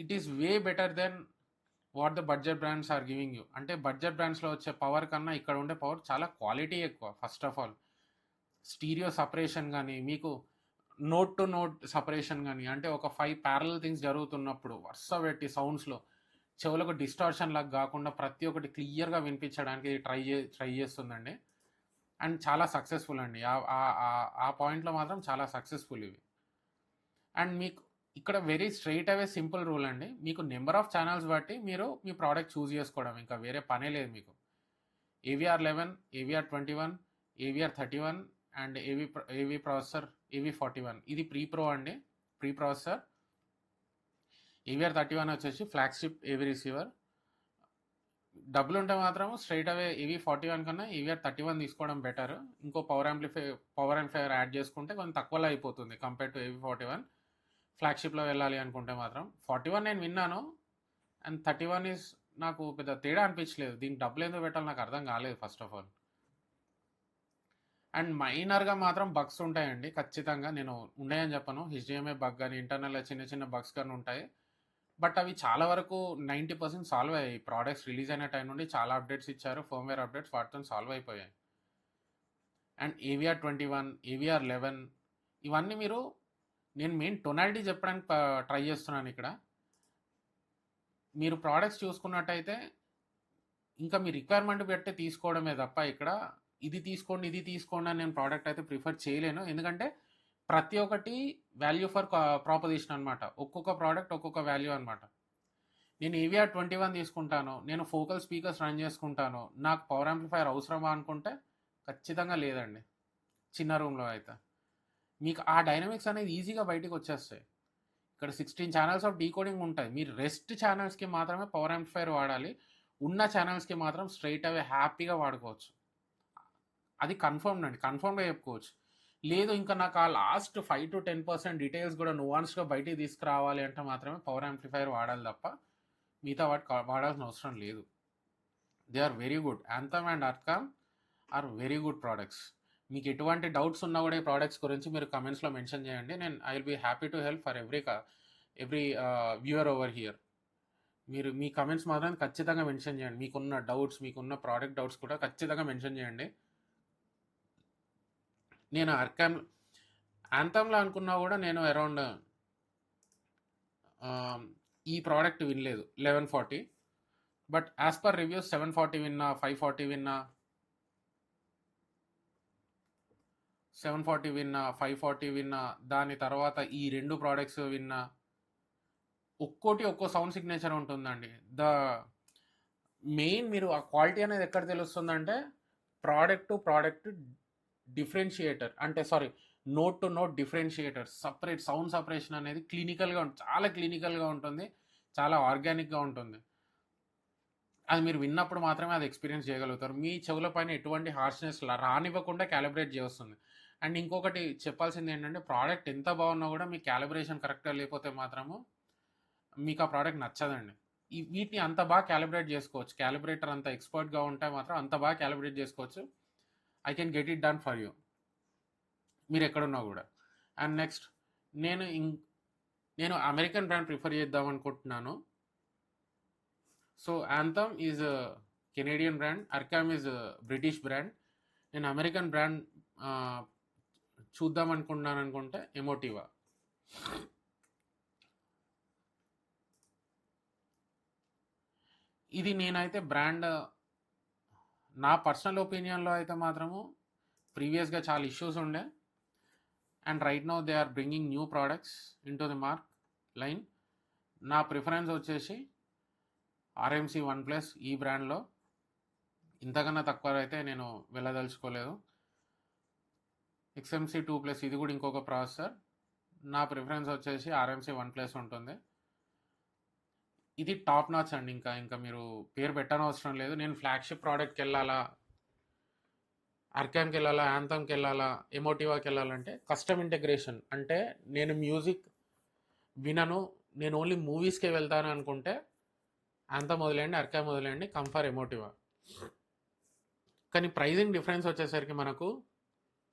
it is way better than what the budget brands are giving you. అంటే బడ్జెట్ బ్రాండ్స్లో వచ్చే పవర్ కన్నా ఇక్కడ ఉండే పవర్ చాలా క్వాలిటీ ఎక్కువ. First of all stereo separation కానీ, మీకు నోట్ టు నోట్ సపరేషన్ కానీ, అంటే ఒక 5 parallel థింగ్స్ జరుగుతున్నప్పుడు వరుస పెట్టి సౌండ్స్లో చెవులకు డిస్టార్షన్ లాగా కాకుండా ప్రతి ఒక్కటి క్లియర్గా వినిపించడానికి ట్రై చేస్తుందండి. అండ్ చాలా సక్సెస్ఫుల్ అండి, ఆ పాయింట్లో మాత్రం చాలా సక్సెస్ఫుల్ ఇవి. అండ్ మీకు ఇక్కడ వెరీ స్ట్రైట్ అవే సింపుల్ రూల్ అండి, మీకు నెంబర్ ఆఫ్ ఛానల్స్ బట్టి మీరు మీ ప్రోడక్ట్ చూస్ చేసుకోవడం, ఇంకా వేరే పనే లేదు మీకు. ఏవిఆర్ 11, ఏవిఆర్ 21, ఏవిఆర్ 31 అండ్ ఏవి ప్రాసెసర్ ఏవి 41. ఇది ప్రీ ప్రో అండి, ప్రీ ప్రాసెసర్. ఏవిఆర్ 31 వచ్చేసి ఫ్లాగ్షిప్ ఏవి రిసీవర్. డబ్బులు ఉంటే మాత్రం స్ట్రైట్ అవే ఏవి 41 కన్నా ఏవిఆర్ 31 తీసుకోవడం బెటర్. ఇంకో పవర్ యాంప్లిఫైయర్ యాడ్ చేసుకుంటే కొంచెం తక్కువలో అయిపోతుంది కంపేర్ టు ఏవి 41. ఫ్లాగ్షిప్లో వెళ్ళాలి అనుకుంటే మాత్రం 41 నేను విన్నాను, అండ్ 31 ఈజ్ నాకు పెద్ద తేడా అనిపించలేదు. దీనికి డబ్బులు ఎందుకు పెట్టాలి నాకు అర్థం కాలేదు ఫస్ట్ ఆఫ్ ఆల్. అండ్ మైనర్గా మాత్రం బగ్స్ ఉంటాయండి ఖచ్చితంగా, నేను ఉన్నాయని చెప్పను. హెచ్డిఎంఐ బగ్ కానీ ఇంటర్నల్ చిన్న చిన్న బగ్స్ కానీ ఉంటాయి, బట్ అవి చాలా వరకు 90% సాల్వ్ అయ్యాయి. ప్రోడక్ట్స్ రిలీజ్ అయిన టైం నుండి చాలా అప్డేట్స్ ఇచ్చారు, ఫర్మ్వేర్ అప్డేట్స్, వాటితో సాల్వ్ అయిపోయాయి. అండ్ ఏవిఆర్ 21, ఏవిఆర్ 11 ఇవన్నీ నేను మెయిన్ టొనాలిటీ చెప్పడానికి ట్రై చేస్తున్నాను ఇక్కడ. మీరు ప్రోడక్ట్స్ చూసుకున్నట్టయితే ఇంకా మీ రిక్వైర్మెంట్ బట్టి తీసుకోవడమే తప్ప ఇక్కడ ఇది తీసుకోండి అని నేను ప్రోడక్ట్ అయితే ప్రిఫర్ చేయలేను. ఎందుకంటే ప్రతి ఒక్కటి వాల్యూ ఫర్ ప్రాపోజిషన్ అనమాట, ఒక్కొక్క ప్రోడక్ట్ ఒక్కొక్క వాల్యూ అనమాట. నేను ఏవిఆర్ 21 తీసుకుంటాను, నేను ఫోకల్ స్పీకర్స్ రన్ చేసుకుంటాను, నాకు పవర్ యాంప్లిఫైయర్ అవసరమా అనుకుంటే ఖచ్చితంగా లేదండి. చిన్న రూమ్లో అయితే మీకు ఆ డైనమిక్స్ అనేది ఈజీగా బయటికి వచ్చేస్తాయి. ఇక్కడ 16 ఛానల్స్ ఆఫ్ డీకోడింగ్ ఉంటాయి, మీరు రెస్ట్ ఛానల్స్కి మాత్రమే పవర్ యాంప్లిఫైయర్ వాడాలి, ఉన్న ఛానల్స్కి మాత్రం స్ట్రైట్ అవే హ్యాపీగా వాడుకోవచ్చు. అది కన్ఫర్మ్డ్ అండి, కన్ఫర్మ్గా చెప్పుకోవచ్చు. లేదు ఇంకా నాకు ఆ లాస్ట్ 5 to 10% డీటెయిల్స్ కూడా నువాన్స్గా బయటికి తీసుకురావాలి అంటే మాత్రమే పవర్ యాంప్లిఫైయర్ వాడాలి తప్ప మిగతా వాటి వాడాల్సిన అవసరం లేదు. They are very good. Anthem and Arcam are very good products. మీకు ఎటువంటి డౌట్స్ ఉన్నా కూడా ఈ ప్రోడక్ట్స్ గురించి మీరు కమెంట్స్లో మెన్షన్ చేయండి. నేను I will be happy to help for every viewer over here. మీరు మీ కమెంట్స్ మాత్రం ఖచ్చితంగా మెన్షన్ చేయండి, మీకున్న డౌట్స్, మీకున్న ప్రోడక్ట్ డౌట్స్ కూడా ఖచ్చితంగా మెన్షన్ చేయండి. నేను యాంథమ్లో అనుకున్నా కూడా నేను అరౌండ్ ఈ ప్రోడక్ట్ వినలేదు 1140, బట్ యాజ్ పర్ రివ్యూస్ 740 విన్నా, 540 విన్నా. 740 విన్నా, 540 విన్నా, దాని తర్వాత ఈ 2 ప్రోడక్ట్స్ విన్నా, ఒక్కోటి ఒక్కో సౌండ్ సిగ్నేచర్ ఉంటుందండి. ద మెయిన్ మీరు ఆ క్వాలిటీ అనేది ఎక్కడ తెలుస్తుందంటే, ప్రోడక్ట్ టు ప్రోడక్ట్ డిఫరెన్షియేటర్ అంటే sorry note to note differentiator separate sound separation అనేది క్లినికల్గా చాలా క్లినికల్గా ఉంటుంది, చాలా ఆర్గానిక్గా ఉంటుంది. అది మీరు విన్నప్పుడు మాత్రమే అది ఎక్స్పీరియన్స్ చేయగలుగుతారు. మీ చెవుల పైన ఎటువంటి హార్ష్నెస్ రానివ్వకుండా క్యాలిబ్రేట్ చేస్తుంది. అండ్ ఇంకొకటి చెప్పాల్సింది ఏంటంటే, ప్రోడక్ట్ ఎంత బాగున్నా కూడా మీ క్యాలిబ్రేషన్ కరెక్ట్గా లేకపోతే మాత్రము మీకు ఆ ప్రోడక్ట్ నచ్చదండి. వీటిని అంత బాగా క్యాలిబ్రేట్ చేసుకోవచ్చు. క్యాలిబ్రేటర్ అంత ఎక్స్పర్ట్గా ఉంటే మాత్రం అంత బాగా క్యాలిబ్రేట్ చేసుకోవచ్చు. I can get it done for you, మీరు ఎక్కడున్నా కూడా. అండ్ నెక్స్ట్ నేను నేను అమెరికన్ బ్రాండ్ ప్రిఫర్ చేద్దాం అనుకుంటున్నాను. So Anthem is Canadian brand, Arcam is British brand. నేను అమెరికన్ బ్రాండ్ చూద్దాం అనుకుంటున్నాను అనుకుంటే ఎమోటివా. ఇది నేనైతే బ్రాండ్ నా పర్సనల్ ఒపీనియన్లో అయితే మాత్రము ప్రీవియస్గా చాలా ఇష్యూస్ ఉండే, and right now they are bringing new products into the mark line. నా ప్రిఫరెన్స్ వచ్చేసి ఆర్ఎంసి OnePlus ఈ బ్రాండ్లో. ఇంతకన్నా తక్కువ అయితే నేను వెళ్ళదలుచుకోలేదు. XMC 2+ ఇది కూడా ఇంకొక ప్రాసెసర్. నా ప్రిఫరెన్స్ వచ్చేసి ఆర్ఎంసి OnePlus ఉంటుంది. ఇది టాప్ నాచ్ అండి. ఇంకా మీరు పేరు పెట్టనవసరం లేదు. నేను ఫ్లాగ్షిప్ ప్రోడక్ట్కి వెళ్ళాలా, అర్కామ్కి వెళ్ళాలా, యాంథమ్కి వెళ్ళాలా, ఎమోటివాకి వెళ్ళాలంటే కస్టమ్ ఇంటగ్రేషన్ అంటే నేను మ్యూజిక్ వినను, నేను ఓన్లీ మూవీస్కే వెళ్తాను అనుకుంటే యాంథమ్ వదిలేయండి, అర్కామ్ వదిలేయండి, కంఫర్ ఎమోటివా. కానీ ప్రైజింగ్ డిఫరెన్స్ వచ్చేసరికి మనకు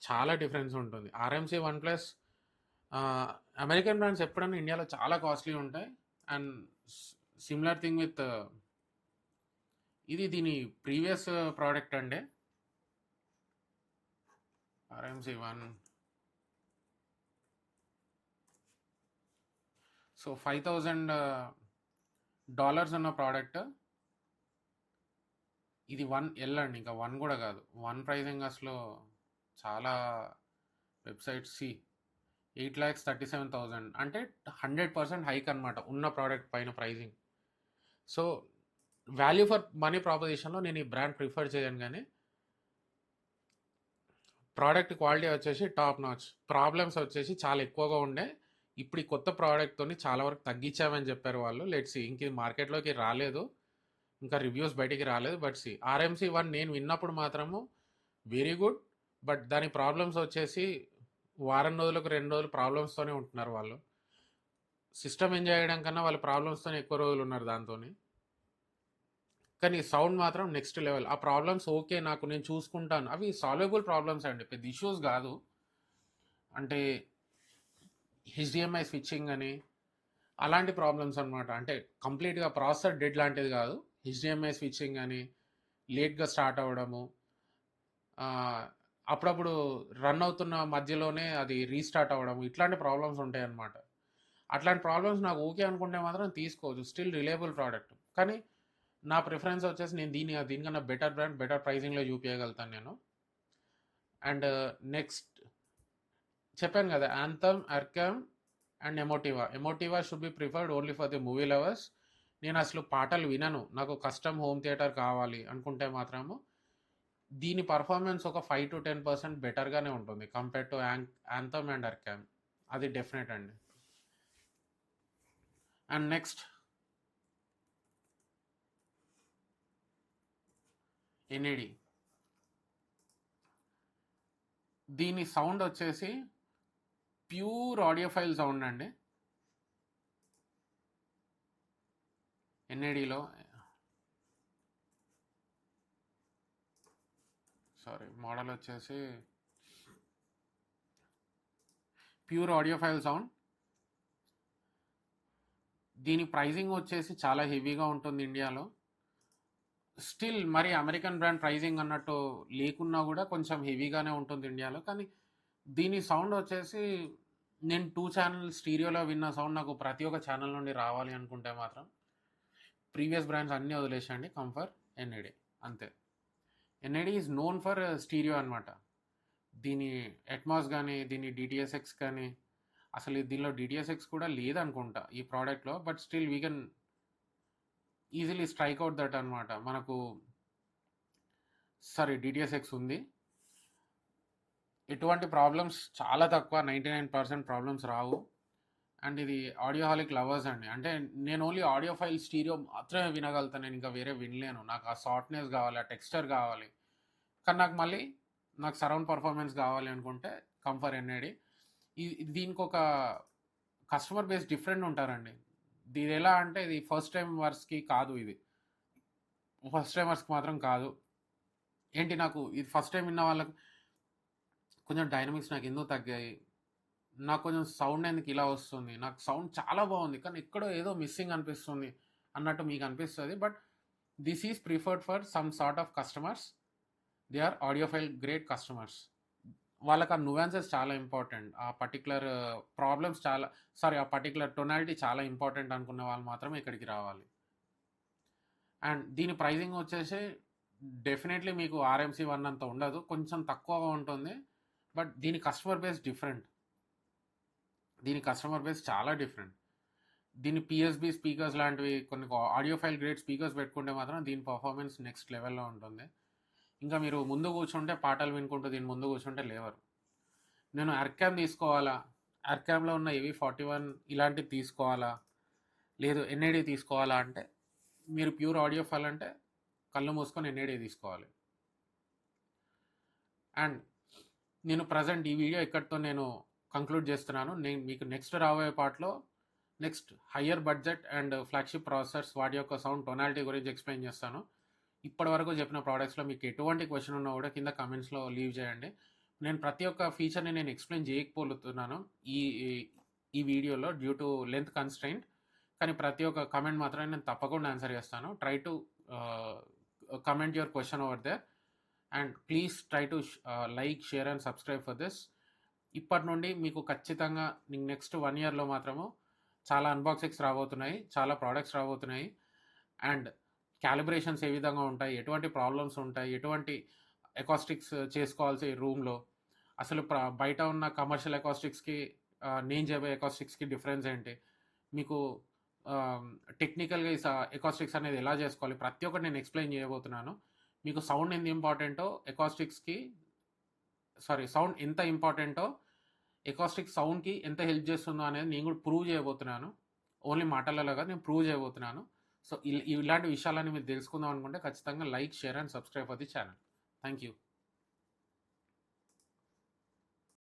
చాలా డిఫరెన్స్ ఉంటుంది. ఆర్ఎంసి OnePlus అమెరికన్ బ్రాండ్స్ ఎప్పుడైనా ఇండియాలో చాలా కాస్ట్లీ ఉంటాయి. అండ్ సిమిలర్ థింగ్ విత్ ఇది దీని ప్రీవియస్ ప్రోడక్ట్ అండి, ఆర్ఎంసి 1. సో $5,000 ఉన్న ప్రోడక్ట్ ఇది 1L అండి, ఇంకా 1 కూడా కాదు. 1 ప్రైజింగ్ అసలు చాలా వెబ్సైట్స్ 8,37,000 అంటే 100% హైక్ అనమాట ఉన్న ప్రోడక్ట్ పైన pricing. So value for money ప్రాపోజిషన్లో నేను ఈ బ్రాండ్ ప్రిఫర్ చేయను. కానీ ప్రోడక్ట్ క్వాలిటీ వచ్చేసి టాప్ నాచ్, ప్రాబ్లమ్స్ వచ్చేసి చాలా ఎక్కువగా ఉండే. ఇప్పుడు ఈ కొత్త ప్రోడక్ట్తో చాలా వరకు తగ్గించామని చెప్పారు వాళ్ళు. లెట్స్ సీ, ఇంక ఇది మార్కెట్లోకి రాలేదు, ఇంకా రివ్యూస్ బయటికి రాలేదు. బట్ సి ఆర్ఎంసి 1 నేను విన్నప్పుడు మాత్రము వెరీ గుడ్. బట్ దాని ప్రాబ్లమ్స్ వచ్చేసి వారం రోజులకు 2 రోజులు ప్రాబ్లమ్స్తోనే ఉంటున్నారు వాళ్ళు. సిస్టమ్ ఎంజాయ్ చేయడం కన్నా వాళ్ళ ప్రాబ్లమ్స్తోనే ఎక్కువ రోజులు ఉన్నారు దాంతో. కానీ సౌండ్ మాత్రం నెక్స్ట్ లెవెల్. ఆ ప్రాబ్లమ్స్ ఓకే, నేను చూసుకుంటాను, అవి సాల్వబుల్ ప్రాబ్లమ్స్ అండి, పెద్ద ఇష్యూస్ కాదు. అంటే HDMI స్విచ్చింగ్ అని అలాంటి ప్రాబ్లమ్స్ అనమాట. అంటే కంప్లీట్గా ప్రాసెసర్ డెడ్ లాంటిది కాదు. HDMI స్విచ్చింగ్ అని లేట్గా స్టార్ట్ అవ్వడము, అప్పుడప్పుడు రన్ అవుతున్న మధ్యలోనే అది రీస్టార్ట్ అవ్వడము, ఇట్లాంటి ప్రాబ్లమ్స్ ఉంటాయి అన్నమాట. అట్లాంటి ప్రాబ్లమ్స్ నాకు ఓకే అనుకుంటే మాత్రం తీసుకోవచ్చు, స్టిల్ రిలయబుల్ ప్రోడక్ట్. కానీ నా ప్రిఫరెన్స్ వచ్చేసి నేను దీనికన్నా బెటర్ బ్రాండ్, బెటర్ ప్రైజింగ్లో చూపించగలుగుతాను నేను. అండ్ నెక్స్ట్ చెప్పాను కదా, Anthem, Arcam and Emotiva should be preferred only for the movie lovers. నేను అసలు పాటలు వినను, నాకు కస్టమ్ హోమ్ థియేటర్ కావాలి అనుకుంటే మాత్రము దీని పర్ఫార్మెన్స్ ఒక 5 to 10% బెటర్గానే ఉంటుంది కంపేర్ టు యాంథమ్ అండ్ అర్కామ్, అది డెఫినెట్ అండి. And next NAD. దీని సౌండ్ వచ్చేసి ప్యూర్ ఆడియోఫైల్ సౌండ్ అండి. NADలో మోడల్ వచ్చేసి ప్యూర్ ఆడియోఫైల్ సౌండ్. దీని ప్రైజింగ్ వచ్చేసి చాలా హెవీగా ఉంటుంది ఇండియాలో. స్టిల్ మరి అమెరికన్ బ్రాండ్ ప్రైజింగ్ అన్నట్టు లేకున్నా కూడా కొంచెం హెవీగానే ఉంటుంది ఇండియాలో. కానీ దీని సౌండ్ వచ్చేసి నేను 2 ఛానల్ స్టీరియోలో విన్న సౌండ్ నాకు ప్రతి ఒక్క ఛానల్ నుండి రావాలి అనుకుంటే మాత్రం ప్రీవియస్ బ్రాండ్స్ అన్నీ వదిలేసండి, కంఫర్ NAD అంతే. NAD is known for stereo అనమాట. దీని అట్మాస్ గానీ, దీని డీటీఎస్ఎక్స్ కానీ, అసలు దీనిలో డీటీఎస్ఎక్స్ కూడా లేదనుకుంటా ఈ ప్రోడక్ట్‌లో. But still we can easily strike out that అనమాట. మనకు సారీ డీటీఎస్ఎక్స్ ఉంది. ఎటువంటి ప్రాబ్లమ్స్ చాలా తక్కువ, 99% ప్రాబ్లమ్స్ రావు. అండ్ ఇది ఆడియోహాలిక్ లవర్స్ అండి. అంటే నేను ఓన్లీ ఆడియో ఫైల్ స్టీరియో మాత్రమే వినగలుగుతాను. నేను ఇంకా వేరే వినలేను. నాకు ఆ సాఫ్ట్‌నెస్ కావాలి, ఆ టెక్స్చర్ కావాలి. కానీ నాకు సరౌండ్ పర్ఫార్మెన్స్ కావాలి అనుకుంటే కంఫర్ ఎన్ఏడి. దీనికొక కస్టమర్ బేస్ డిఫరెంట్ ఉంటారండి. ఇది ఎలా అంటే ఇది ఫస్ట్ టైమర్స్‌కి కాదు ఇది. ఫస్ట్ టైమర్స్‌కి మాత్రం కాదు. ఏంటి నాకు ఇది ఫస్ట్ టైమ్ విన్న వాళ్ళకి కొంచెం డైనమిక్స్ నాకెందుకు తగ్గాయి? నాకు కొంచెం సౌండ్ ఎందుకు ఇలా వస్తుంది? నాకు సౌండ్ చాలా బావుంది. కానీ ఎక్కడో ఏదో మిస్సింగ్ అనిపిస్తుంది అన్నట్టు మీకు అనిపిస్తది. But this is preferred for some sort of customers. They are audiophile great customers. వాళ్ళకి ఆ నువాన్సెస్ చాలా ఇంపార్టెంట్. ఆ పర్టిక్యులర్ ప్రాబ్లమ్స్ ఆ పర్టిక్యులర్ టొనాలిటీ చాలా ఇంపార్టెంట్ అనుకునే వాళ్ళు మాత్రమే ఇక్కడికి రావాలి. అండ్ దీని ప్రైజింగ్ వచ్చేసి డెఫినెట్లీ మీకు ఆర్ఎంసీ 1 అంత ఉండదు. కొంచెం తక్కువగా ఉంటుంది. బట్ దీని కస్టమర్ బేస్ డిఫరెంట్. దీని కస్టమర్ బేస్ చాలా డిఫరెంట్. దీని పిఎస్బి స్పీకర్స్ లాంటివి కొన్ని ఆడియో ఫైల్ గ్రేడ్ స్పీకర్స్ పెట్టుకుంటే మాత్రం దీని పర్ఫార్మెన్స్ నెక్స్ట్ లెవెల్లో ఉంటుంది. ఇంకా మీరు ముందు కూర్చుంటే పాటలు వినుకుంటూ దీని ముందు కూర్చుంటే లేవరు. నేను అర్కామ్ తీసుకోవాలా, అర్కామ్లో ఉన్న AV41 ఇలాంటివి తీసుకోవాలా, లేదు ఎన్ఏడి తీసుకోవాలా అంటే మీరు ప్యూర్ ఆడియో ఫైల్ అంటే కళ్ళు మూసుకొని ఎన్ఏడి తీసుకోవాలి. అండ్ నేను ప్రజెంట్ ఈ వీడియో ఇక్కడితో నేను కంక్లూడ్ చేస్తున్నాను. నేను మీకు నెక్స్ట్ రాబోయే పార్ట్లో next higher budget and flagship processors వాటి యొక్క సౌండ్ టొనాలిటీ గురించి ఎక్స్ప్లెయిన్ చేస్తాను. ఇప్పటి వరకు చెప్పిన ప్రోడక్ట్స్లో మీకు ఎటువంటి క్వశ్చన్ ఉన్నా కూడా కింద కమెంట్స్లో లీవ్ చేయండి. నేను ప్రతి ఒక్క ఫీచర్ని నేను ఎక్స్ప్లెయిన్ చేయకపోతున్నాను ఈ ఈ వీడియోలో డ్యూ టు లెంత్ కన్స్ట్రెయింట్. కానీ ప్రతి ఒక్క కమెంట్ మాత్రం నేను తప్పకుండా ఆన్సర్ చేస్తాను. Try to comment your question over there and please try to like, share and subscribe for this. ఇప్పటి నుండి మీకు ఖచ్చితంగా నెక్స్ట్ 1 ఇయర్లో మాత్రము చాలా అన్బాక్సింగ్స్ రాబోతున్నాయి, చాలా ప్రోడక్ట్స్ రాబోతున్నాయి. అండ్ క్యాలిబ్రేషన్స్ ఏ విధంగా ఉంటాయి, ఎటువంటి ప్రాబ్లమ్స్ ఉంటాయి, ఎటువంటి ఎకాస్టిక్స్ చేసుకోవాల్సి రూమ్లో, అసలు బయట ఉన్న కమర్షియల్ ఎకాస్టిక్స్కి నేను చెప్పే ఎకాస్టిక్స్కి డిఫరెన్స్ ఏంటి, మీకు టెక్నికల్గా ఈ ఎకాస్టిక్స్ అనేది ఎలా చేసుకోవాలి, ప్రతి ఒక్కటి నేను ఎక్స్ప్లెయిన్ చేయబోతున్నాను. మీకు సౌండ్ ఎంత ఇంపార్టెంటో సౌండ్ ఎంత ఇంపార్టెంటో ఎకాస్టిక్ సౌండ్కి ఎంత హెల్ప్ చేస్తుందో అనేది నేను కూడా ప్రూవ్ చేయబోతున్నాను. ఓన్లీ మాటలలో కాదు, నేను ప్రూవ్ చేయబోతున్నాను. సో ఇలాంటి విషయాలని మీరు తెలుసుకుందాం అనుకుంటే ఖచ్చితంగా like, share and subscribe for the channel. Thank you.